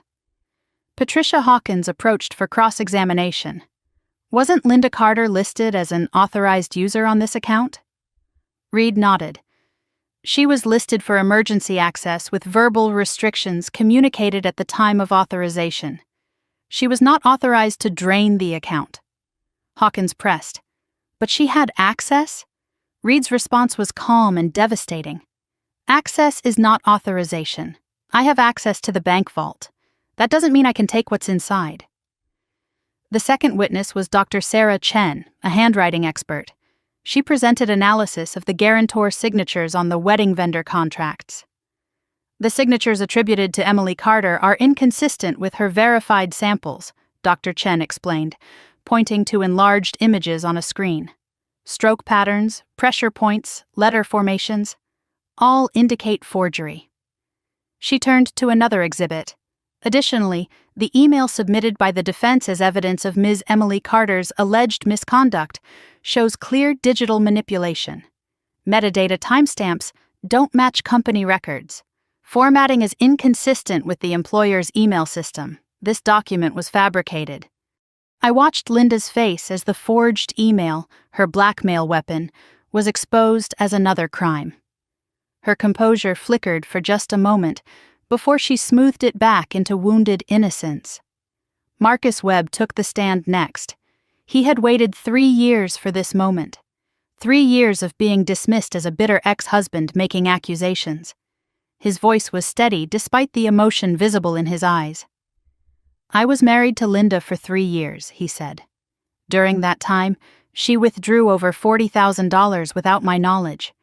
Patricia Hawkins approached for cross-examination. Wasn't Linda Carter listed as an authorized user on this account? Reed nodded. She was listed for emergency access with verbal restrictions communicated at the time of authorization. She was not authorized to drain the account. Hawkins pressed. But she had access? Reed's response was calm and devastating. Access is not authorization. I have access to the bank vault. That doesn't mean I can take what's inside. The second witness was Dr. Sarah Chen, a handwriting expert. She presented analysis of the guarantor signatures on the wedding vendor contracts. The signatures attributed to Emily Carter are inconsistent with her verified samples, Dr. Chen explained, pointing to enlarged images on a screen. Stroke patterns, pressure points, letter formations, all indicate forgery. She turned to another exhibit. Additionally, the email submitted by the defense as evidence of Ms. Emily Carter's alleged misconduct shows clear digital manipulation. Metadata timestamps don't match company records. Formatting is inconsistent with the employer's email system. This document was fabricated. I watched Linda's face as the forged email, her blackmail weapon, was exposed as another crime. Her composure flickered for just a moment before she smoothed it back into wounded innocence. Marcus Webb took the stand next. He had waited 3 years for this moment. 3 years of being dismissed as a bitter ex-husband making accusations. His voice was steady despite the emotion visible in his eyes. "I was married to Linda for 3 years," he said. "During that time, she withdrew over $40,000 without my knowledge.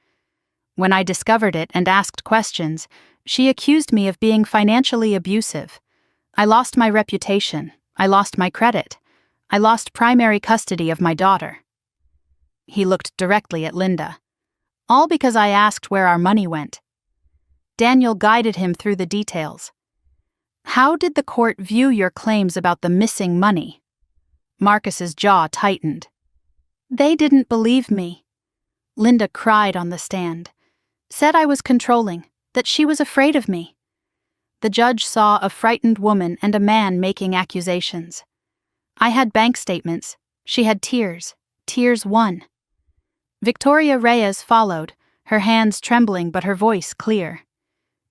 When I discovered it and asked questions, she accused me of being financially abusive. I lost my reputation. I lost my credit. I lost primary custody of my daughter." He looked directly at Linda. "All because I asked where our money went." Daniel guided him through the details. "How did the court view your claims about the missing money?" Marcus's jaw tightened. "They didn't believe me." Linda cried on the stand. "Said I was controlling, that she was afraid of me." The judge saw a frightened woman and a man making accusations. "I had bank statements. She had tears. Tears won." Victoria Reyes followed, her hands trembling but her voice clear.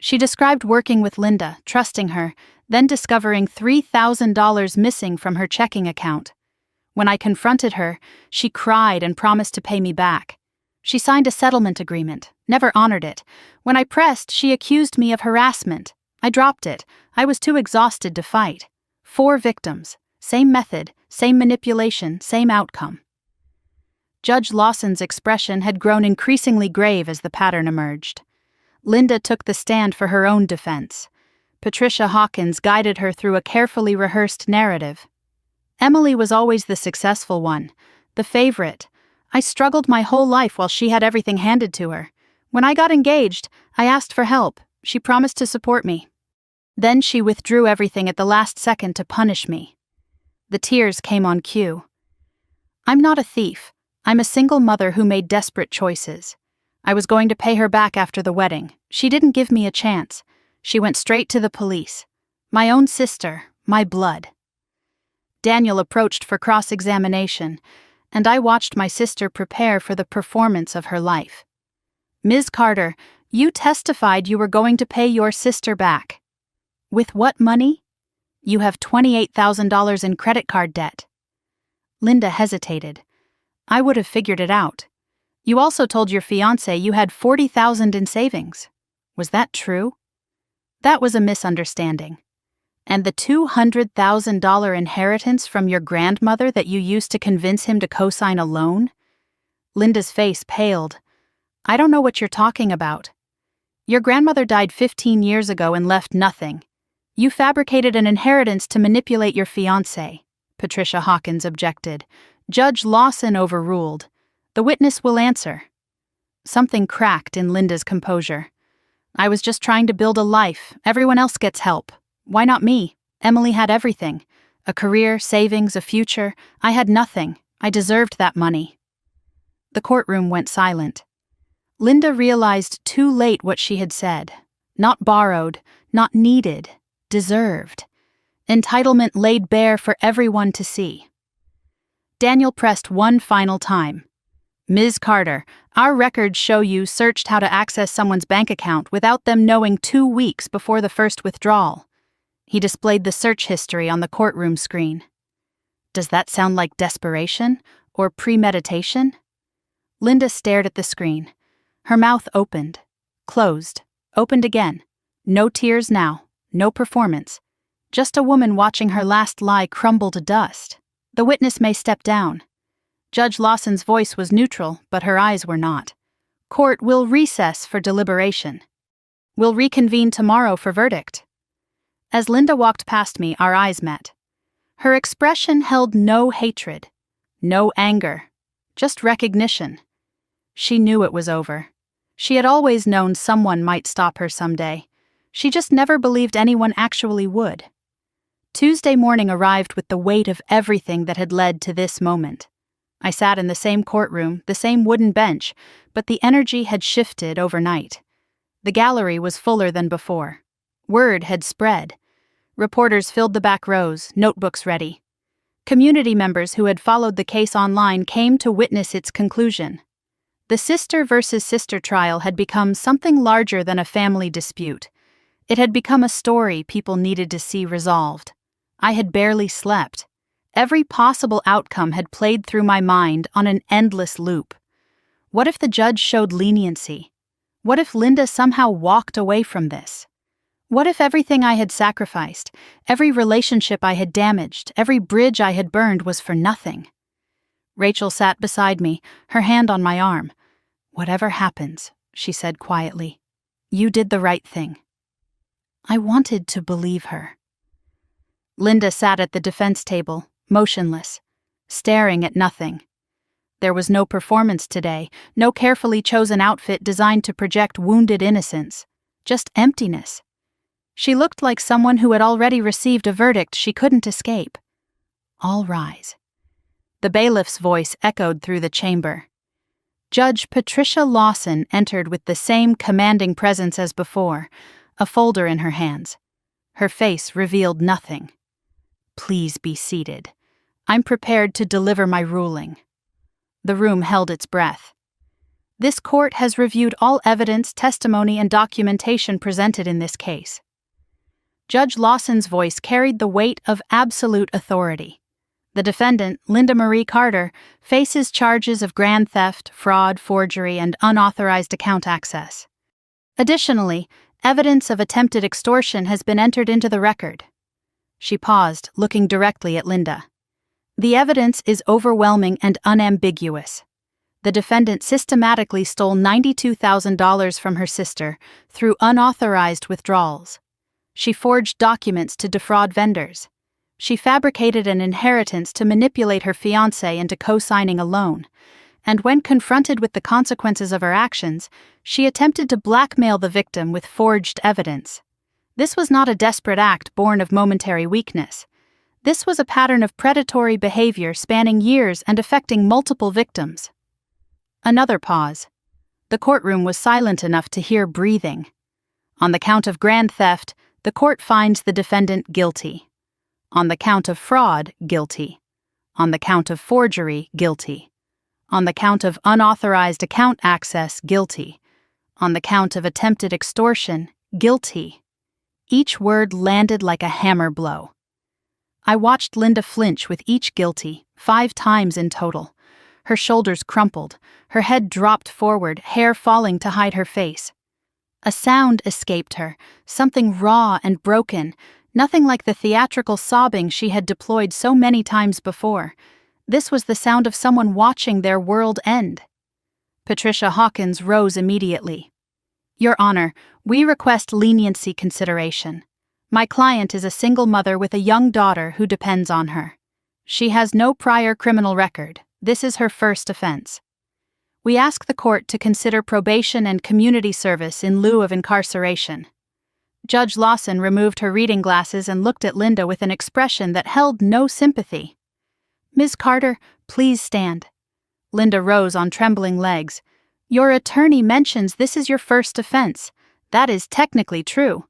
She described working with Linda, trusting her, then discovering $3,000 missing from her checking account. "When I confronted her, she cried and promised to pay me back. She signed a settlement agreement, never honored it. When I pressed, she accused me of harassment. I dropped it. I was too exhausted to fight. 4 victims. Same method, same manipulation, same outcome." Judge Lawson's expression had grown increasingly grave as the pattern emerged. Linda took the stand for her own defense. Patricia Hawkins guided her through a carefully rehearsed narrative. "Emily was always the successful one, the favorite. I struggled my whole life while she had everything handed to her. When I got engaged, I asked for help. She promised to support me. Then she withdrew everything at the last second to punish me." The tears came on cue. "I'm not a thief. I'm a single mother who made desperate choices. I was going to pay her back after the wedding. She didn't give me a chance. She went straight to the police. My own sister, my blood." Daniel approached for cross-examination, and I watched my sister prepare for the performance of her life. "Ms. Carter, you testified you were going to pay your sister back. With what money?" "You have $28,000 in credit card debt." Linda hesitated. "I would have figured it out. You also told your fiancé you had $40,000 in savings. Was that true?" "That was a misunderstanding." "And the $200,000 inheritance from your grandmother that you used to convince him to co-sign a loan?" Linda's face paled. "I don't know what you're talking about." "Your grandmother died 15 years ago and left nothing. You fabricated an inheritance to manipulate your fiancé," Patricia Hawkins objected. Judge Lawson overruled. "The witness will answer." Something cracked in Linda's composure. "I was just trying to build a life. Everyone else gets help. Why not me? Emily had everything. A career, savings, a future. I had nothing. I deserved that money." The courtroom went silent. Linda realized too late what she had said. Not borrowed, not needed, deserved. Entitlement laid bare for everyone to see. Daniel pressed one final time. "Ms. Carter, our records show you searched how to access someone's bank account without them knowing 2 weeks before the first withdrawal." He displayed the search history on the courtroom screen. "Does that sound like desperation or premeditation?" Linda stared at the screen. Her mouth opened, closed, opened again. No tears now, no performance. Just a woman watching her last lie crumble to dust. "The witness may step down." Judge Lawson's voice was neutral, but her eyes were not. "Court will recess for deliberation." We'll reconvene tomorrow for verdict." As Linda walked past me, our eyes met. Her expression held no hatred, no anger, just recognition. She knew it was over. She had always known someone might stop her someday. She just never believed anyone actually would. Tuesday morning arrived with the weight of everything that had led to this moment. I sat in the same courtroom, the same wooden bench, but the energy had shifted overnight. The gallery was fuller than before. Word had spread. Reporters filled the back rows, notebooks ready. Community members who had followed the case online came to witness its conclusion. The sister versus sister trial had become something larger than a family dispute. It had become a story people needed to see resolved. I had barely slept. Every possible outcome had played through my mind on an endless loop. What if the judge showed leniency? What if Linda somehow walked away from this? What if everything I had sacrificed, every relationship I had damaged, every bridge I had burned was for nothing? Rachel sat beside me, her hand on my arm. "Whatever happens," she said quietly, "you did the right thing." I wanted to believe her. Linda sat at the defense table, motionless, staring at nothing. There was no performance today, no carefully chosen outfit designed to project wounded innocence, just emptiness. She looked like someone who had already received a verdict she couldn't escape. "All rise." The bailiff's voice echoed through the chamber. Judge Patricia Lawson entered with the same commanding presence as before, a folder in her hands. Her face revealed nothing. "Please be seated. I'm prepared to deliver my ruling." The room held its breath. This court has reviewed all evidence, testimony, and documentation presented in this case. Judge Lawson's voice carried the weight of absolute authority. The defendant, Linda Marie Carter, faces charges of grand theft, fraud, forgery, and unauthorized account access. Additionally, evidence of attempted extortion has been entered into the record. She paused, looking directly at Linda. The evidence is overwhelming and unambiguous. The defendant systematically stole $92,000 from her sister through unauthorized withdrawals. She forged documents to defraud vendors. She fabricated an inheritance to manipulate her fiancé into co-signing a loan. And when confronted with the consequences of her actions, she attempted to blackmail the victim with forged evidence. This was not a desperate act born of momentary weakness. This was a pattern of predatory behavior spanning years and affecting multiple victims. Another pause. The courtroom was silent enough to hear breathing. On the count of grand theft, the court finds the defendant guilty. On the count of fraud, guilty. On the count of forgery, guilty. On the count of unauthorized account access, guilty. On the count of attempted extortion, guilty. Each word landed like a hammer blow. I watched Linda flinch with each guilty, 5 times in total. Her shoulders crumpled, her head dropped forward, hair falling to hide her face. A sound escaped her, something raw and broken, nothing like the theatrical sobbing she had deployed so many times before. This was the sound of someone watching their world end. Patricia Hawkins rose immediately. "Your Honor, we request leniency consideration. My client is a single mother with a young daughter who depends on her. She has no prior criminal record. This is her first offense. We ask the court to consider probation and community service in lieu of incarceration." Judge Lawson removed her reading glasses and looked at Linda with an expression that held no sympathy. "Ms. Carter, please stand." Linda rose on trembling legs. "Your attorney mentions this is your first offense. That is technically true."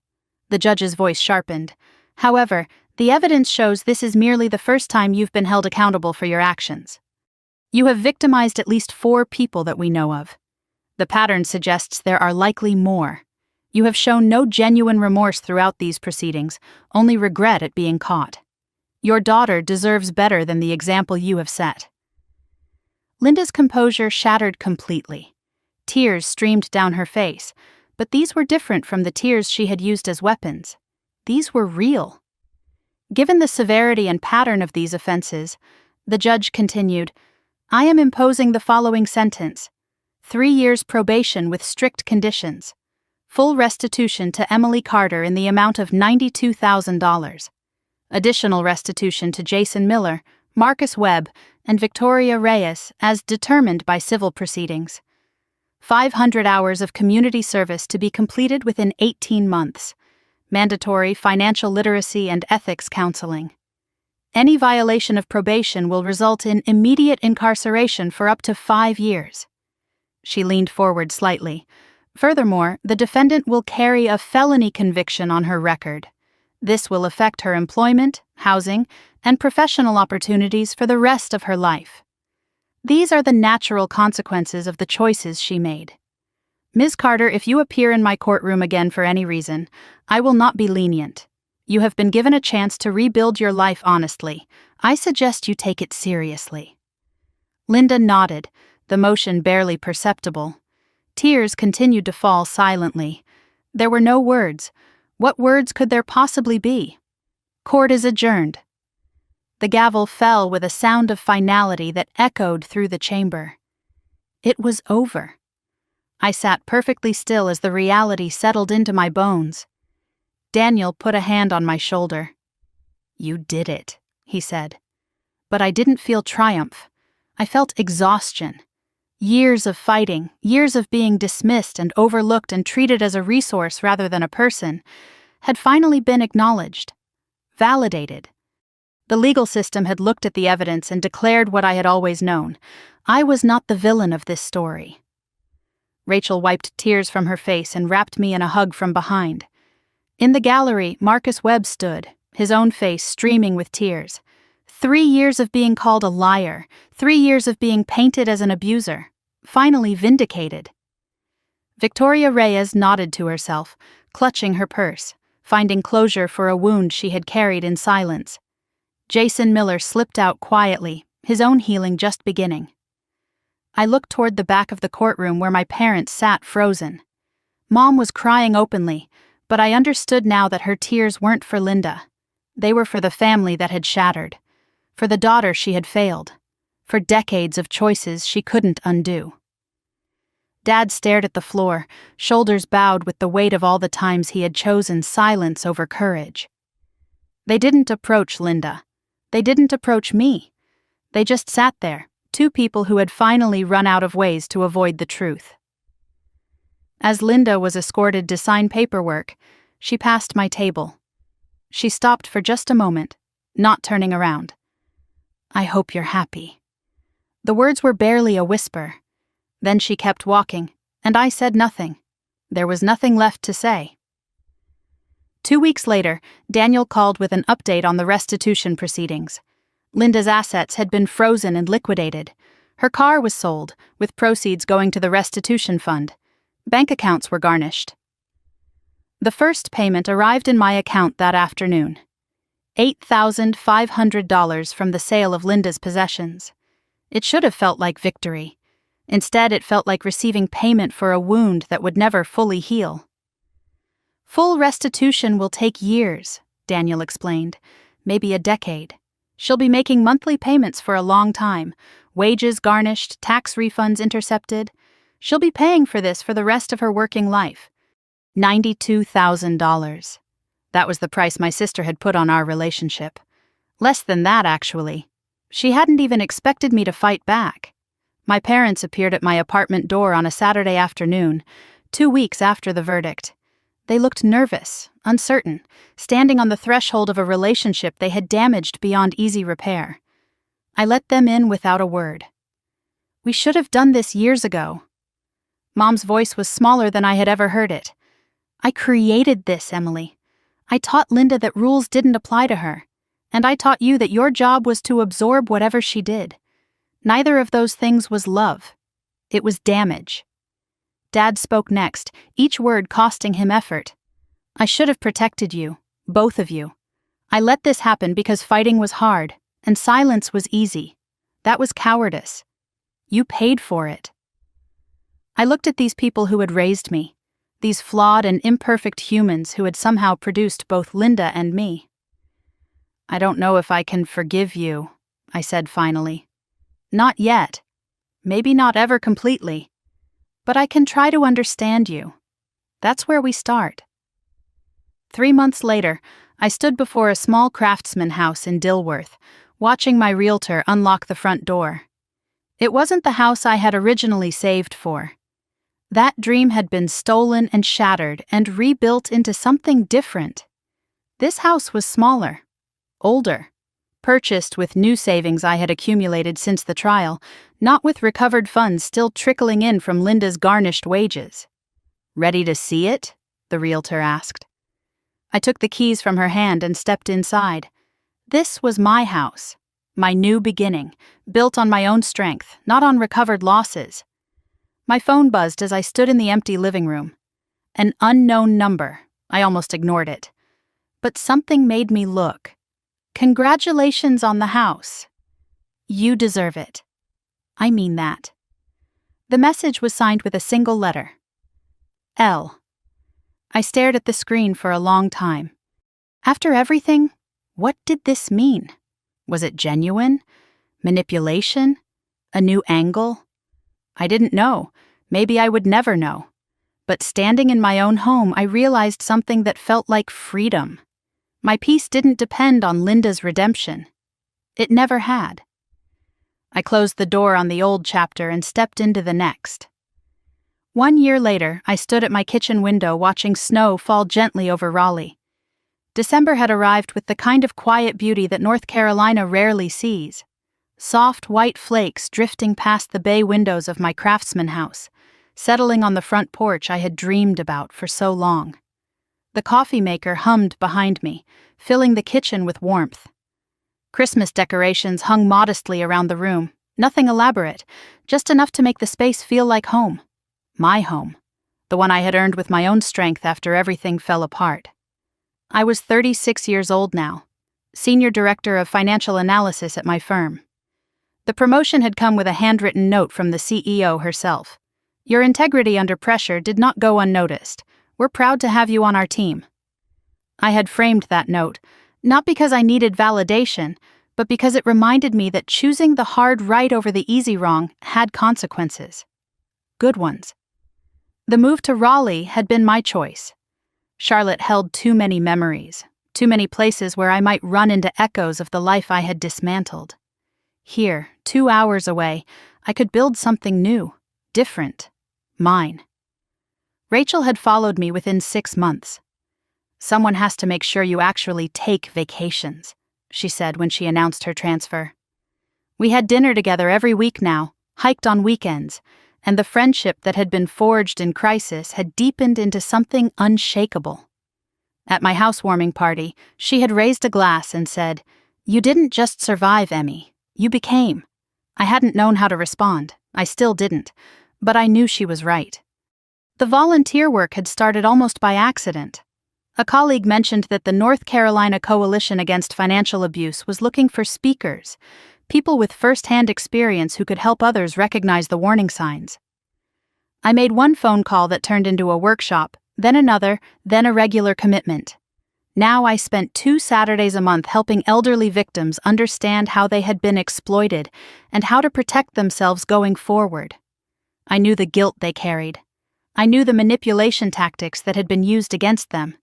The judge's voice sharpened. "However, the evidence shows this is merely the first time you've been held accountable for your actions. You have victimized at least 4 people that we know of. The pattern suggests there are likely more. You have shown no genuine remorse throughout these proceedings, only regret at being caught. Your daughter deserves better than the example you have set." Linda's composure shattered completely. Tears streamed down her face, but these were different from the tears she had used as weapons. These were real. Given the severity and pattern of these offenses, the judge continued, "I am imposing the following sentence: 3 years probation with strict conditions. Full restitution to Emily Carter in the amount of $92,000. Additional restitution to Jason Miller, Marcus Webb, and Victoria Reyes as determined by civil proceedings. 500 hours of community service to be completed within 18 months. Mandatory financial literacy and ethics counseling. Any violation of probation will result in immediate incarceration for up to 5 years. She leaned forward slightly. Furthermore, the defendant will carry a felony conviction on her record. This will affect her employment, housing, and professional opportunities for the rest of her life. These are the natural consequences of the choices she made. Ms. Carter, if you appear in my courtroom again for any reason, I will not be lenient. You have been given a chance to rebuild your life honestly. I suggest you take it seriously. Linda nodded, the motion barely perceptible. Tears continued to fall silently. There were no words. What words could there possibly be? Court is adjourned. The gavel fell with a sound of finality that echoed through the chamber. It was over. I sat perfectly still as the reality settled into my bones. Daniel put a hand on my shoulder. "You did it," he said. But I didn't feel triumph. I felt exhaustion. Years of fighting, years of being dismissed and overlooked and treated as a resource rather than a person, had finally been acknowledged, validated. The legal system had looked at the evidence and declared what I had always known. I was not the villain of this story. Rachel wiped tears from her face and wrapped me in a hug from behind. In the gallery, Marcus Webb stood, his own face streaming with tears. 3 years of being called a liar, 3 years of being painted as an abuser, finally vindicated. Victoria Reyes nodded to herself, clutching her purse, finding closure for a wound she had carried in silence. Jason Miller slipped out quietly, his own healing just beginning. I looked toward the back of the courtroom where my parents sat frozen. Mom was crying openly, but I understood now that her tears weren't for Linda. They were for the family that had shattered, for the daughter she had failed, for decades of choices she couldn't undo. Dad stared at the floor, shoulders bowed with the weight of all the times he had chosen silence over courage. They didn't approach Linda. They didn't approach me. They just sat there, two people who had finally run out of ways to avoid the truth. As Linda was escorted to sign paperwork, she passed my table. She stopped for just a moment, not turning around. "I hope you're happy." The words were barely a whisper. Then she kept walking, and I said nothing. There was nothing left to say. 2 weeks later, Daniel called with an update on the restitution proceedings. Linda's assets had been frozen and liquidated. Her car was sold, with proceeds going to the restitution fund. Bank accounts were garnished. The first payment arrived in my account that afternoon. $8,500 from the sale of Linda's possessions. It should have felt like victory. Instead, it felt like receiving payment for a wound that would never fully heal. "Full restitution will take years," Daniel explained, "maybe a decade. She'll be making monthly payments for a long time, wages garnished, tax refunds intercepted. She'll be paying for this for the rest of her working life." $92,000. That was the price my sister had put on our relationship. Less than that, actually. She hadn't even expected me to fight back. My parents appeared at my apartment door on a Saturday afternoon, 2 weeks after the verdict. They looked nervous, uncertain, standing on the threshold of a relationship they had damaged beyond easy repair. I let them in without a word. "We should have done this years ago." Mom's voice was smaller than I had ever heard it. "I created this, Emily. I taught Linda that rules didn't apply to her, and I taught you that your job was to absorb whatever she did. Neither of those things was love. It was damage." Dad spoke next, each word costing him effort. "I should have protected you, both of you. I let this happen because fighting was hard, and silence was easy. That was cowardice. You paid for it." I looked at these people who had raised me, these flawed and imperfect humans who had somehow produced both Linda and me. "I don't know if I can forgive you," I said finally. "Not yet. Maybe not ever completely. But I can try to understand you. That's where we start. 3 months later, I stood before a small craftsman house in Dilworth, watching my realtor unlock the front door. It wasn't the house I had originally saved for. That dream had been stolen and shattered and rebuilt into something different. This house was smaller, older, purchased with new savings I had accumulated since the trial, not with recovered funds still trickling in from Linda's garnished wages. "Ready to see it?" the realtor asked. I took the keys from her hand and stepped inside. This was my house, my new beginning, built on my own strength, not on recovered losses. My phone buzzed as I stood in the empty living room. An unknown number. I almost ignored it. But something made me look. "Congratulations on the house. You deserve it. I mean that." The message was signed with a single letter. L. I stared at the screen for a long time. After everything, what did this mean? Was it genuine? Manipulation? A new angle? I didn't know. Maybe I would never know. But standing in my own home, I realized something that felt like freedom. My peace didn't depend on Linda's redemption. It never had. I closed the door on the old chapter and stepped into the next. 1 year later, I stood at my kitchen window watching snow fall gently over Raleigh. December had arrived with the kind of quiet beauty that North Carolina rarely sees. Soft white flakes drifting past the bay windows of my craftsman house, settling on the front porch I had dreamed about for so long. The coffee maker hummed behind me, filling the kitchen with warmth. Christmas decorations hung modestly around the room, nothing elaborate, just enough to make the space feel like home. My home, the one I had earned with my own strength after everything fell apart. I was 36 years old now, senior director of financial analysis at my firm. The promotion had come with a handwritten note from the CEO herself. "Your integrity under pressure did not go unnoticed. We're proud to have you on our team." I had framed that note, not because I needed validation, but because it reminded me that choosing the hard right over the easy wrong had consequences. Good ones. The move to Raleigh had been my choice. Charlotte held too many memories, too many places where I might run into echoes of the life I had dismantled. Here, 2 hours away, I could build something new, different, mine. Rachel had followed me within 6 months. "Someone has to make sure you actually take vacations," she said when she announced her transfer. We had dinner together every week now, hiked on weekends, and the friendship that had been forged in crisis had deepened into something unshakable. At my housewarming party, she had raised a glass and said, "You didn't just survive, Emmy. You became." I hadn't known how to respond. I still didn't. But I knew she was right. The volunteer work had started almost by accident. A colleague mentioned that the North Carolina Coalition Against Financial Abuse was looking for speakers, people with first-hand experience who could help others recognize the warning signs. I made one phone call that turned into a workshop, then another, then a regular commitment. Now I spent 2 Saturdays a month helping elderly victims understand how they had been exploited and how to protect themselves going forward. I knew the guilt they carried. I knew the manipulation tactics that had been used against them.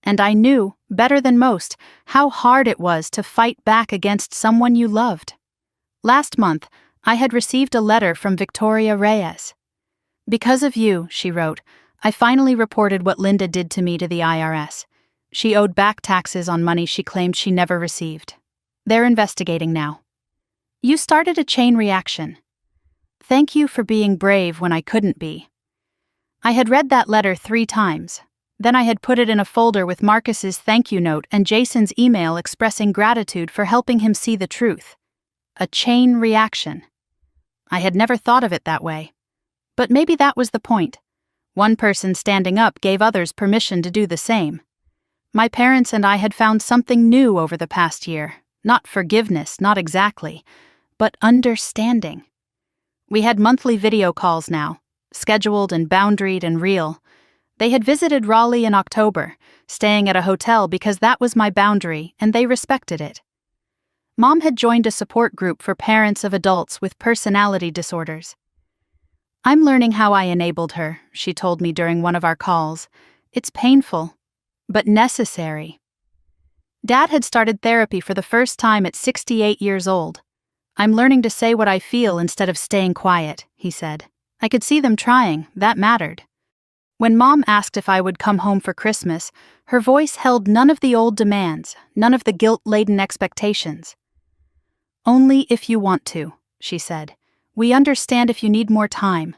And I knew, better than most, how hard it was to fight back against someone you loved. Last month, I had received a letter from Victoria Reyes. "Because of you," she wrote, "I finally reported what Linda did to me to the IRS. She owed back taxes on money she claimed she never received. They're investigating now. You started a chain reaction. Thank you for being brave when I couldn't be." I had read that letter 3 times. Then I had put it in a folder with Marcus's thank you note and Jason's email expressing gratitude for helping him see the truth. A chain reaction. I had never thought of it that way. But maybe that was the point. One person standing up gave others permission to do the same. My parents and I had found something new over the past year. Not forgiveness, not exactly, but understanding. We had monthly video calls now, scheduled and boundaried and real. They had visited Raleigh in October, staying at a hotel because that was my boundary and they respected it. Mom had joined a support group for parents of adults with personality disorders. I'm learning how I enabled her, she told me during one of our calls. It's painful, but necessary. Dad had started therapy for the first time at 68 years old. I'm learning to say what I feel instead of staying quiet, he said. I could see them trying, that mattered. When Mom asked if I would come home for Christmas, her voice held none of the old demands, none of the guilt-laden expectations. Only if you want to, she said. We understand if you need more time.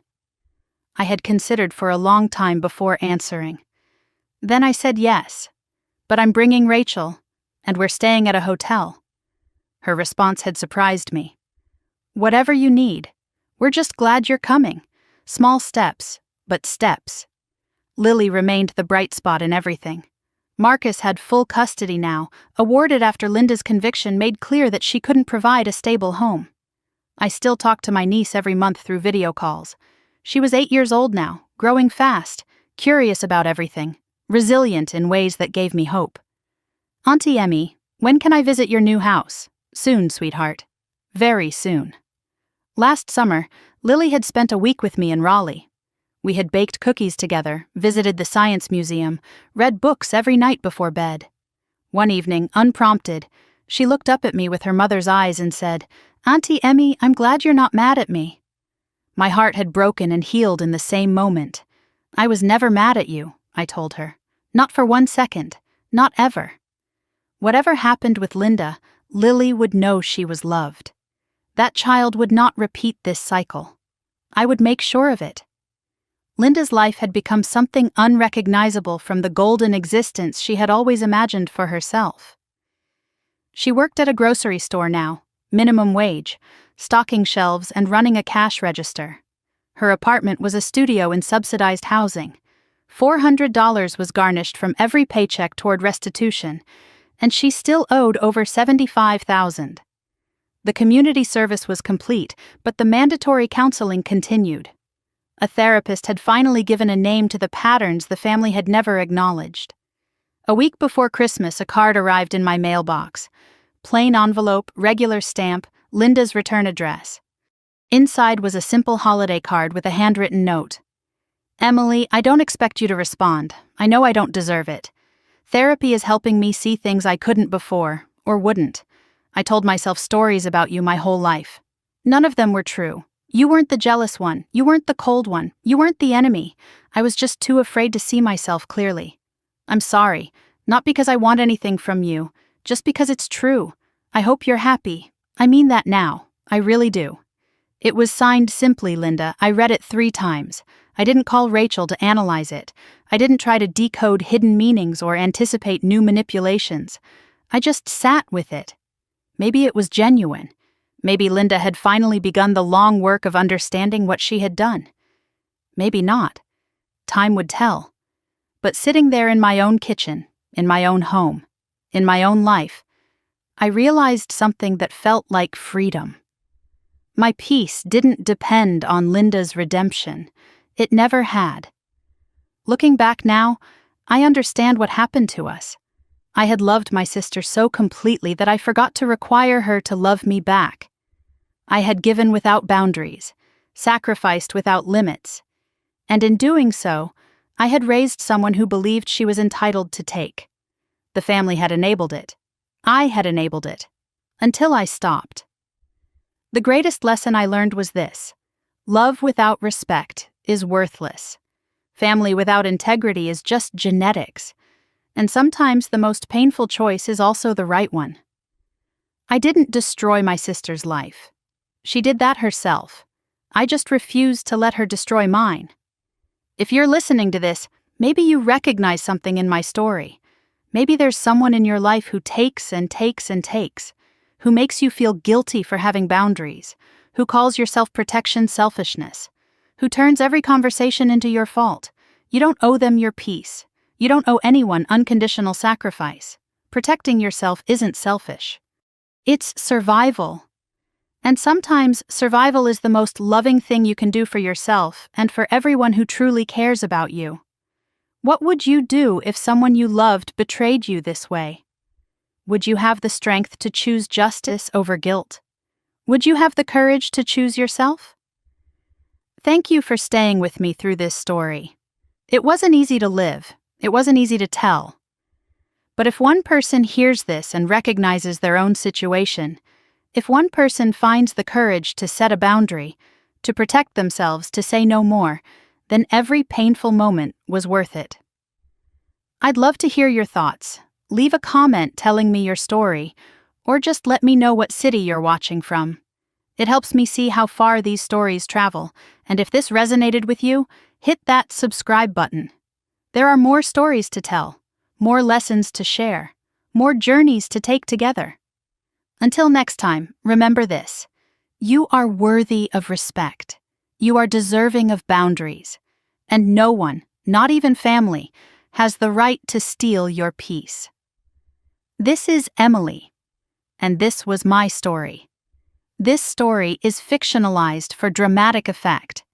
I had considered for a long time before answering. Then I said yes. But I'm bringing Rachel, and we're staying at a hotel. Her response had surprised me. Whatever you need. We're just glad you're coming. Small steps, but steps. Lily remained the bright spot in everything. Marcus had full custody now, awarded after Linda's conviction made clear that she couldn't provide a stable home. I still talked to my niece every month through video calls. She was 8 years old now, growing fast, curious about everything, resilient in ways that gave me hope. Auntie Emmy, when can I visit your new house? Soon, sweetheart. Very soon. Last summer, Lily had spent a week with me in Raleigh. We had baked cookies together, visited the Science Museum, read books every night before bed. One evening, unprompted, she looked up at me with her mother's eyes and said, Auntie Emmy, I'm glad you're not mad at me. My heart had broken and healed in the same moment. I was never mad at you, I told her. Not for 1 second. Not ever. Whatever happened with Linda, Lily would know she was loved. That child would not repeat this cycle. I would make sure of it. Linda's life had become something unrecognizable from the golden existence she had always imagined for herself. She worked at a grocery store now, minimum wage, stocking shelves and running a cash register. Her apartment was a studio in subsidized housing. $400 was garnished from every paycheck toward restitution, and she still owed over $75,000. The community service was complete, but the mandatory counseling continued. A therapist had finally given a name to the patterns the family had never acknowledged. A week before Christmas, a card arrived in my mailbox. Plain envelope, regular stamp, Linda's return address. Inside was a simple holiday card with a handwritten note. Emily, I don't expect you to respond. I know I don't deserve it. Therapy is helping me see things I couldn't before, or wouldn't. I told myself stories about you my whole life. None of them were true. You weren't the jealous one. You weren't the cold one. You weren't the enemy. I was just too afraid to see myself clearly. I'm sorry. Not because I want anything from you. Just because it's true. I hope you're happy. I mean that now. I really do. It was signed simply, Linda. I read it 3 times. I didn't call Rachel to analyze it. I didn't try to decode hidden meanings or anticipate new manipulations. I just sat with it. Maybe it was genuine. Maybe Linda had finally begun the long work of understanding what she had done. Maybe not. Time would tell. But sitting there in my own kitchen, in my own home, in my own life, I realized something that felt like freedom. My peace didn't depend on Linda's redemption. It never had. Looking back now, I understand what happened to us. I had loved my sister so completely that I forgot to require her to love me back. I had given without boundaries, sacrificed without limits, and in doing so, I had raised someone who believed she was entitled to take. The family had enabled it. I had enabled it. Until I stopped. The greatest lesson I learned was this: love without respect is worthless. Family without integrity is just genetics. And sometimes the most painful choice is also the right one. I didn't destroy my sister's life. She did that herself. I just refused to let her destroy mine. If you're listening to this, maybe you recognize something in my story. Maybe there's someone in your life who takes and takes and takes, who makes you feel guilty for having boundaries, who calls your self-protection selfishness, who turns every conversation into your fault. You don't owe them your peace. You don't owe anyone unconditional sacrifice. Protecting yourself isn't selfish. It's survival. And sometimes survival is the most loving thing you can do for yourself and for everyone who truly cares about you. What would you do if someone you loved betrayed you this way? Would you have the strength to choose justice over guilt? Would you have the courage to choose yourself? Thank you for staying with me through this story. It wasn't easy to live, it wasn't easy to tell. But if one person hears this and recognizes their own situation, if one person finds the courage to set a boundary, to protect themselves, to say no more, then every painful moment was worth it. I'd love to hear your thoughts. Leave a comment telling me your story, or just let me know what city you're watching from. It helps me see how far these stories travel, and if this resonated with you, hit that subscribe button. There are more stories to tell, more lessons to share, more journeys to take together. Until next time, remember this: you are worthy of respect. You are deserving of boundaries. And no one, not even family, has the right to steal your peace. This is Emily, and this was my story. This story is fictionalized for dramatic effect.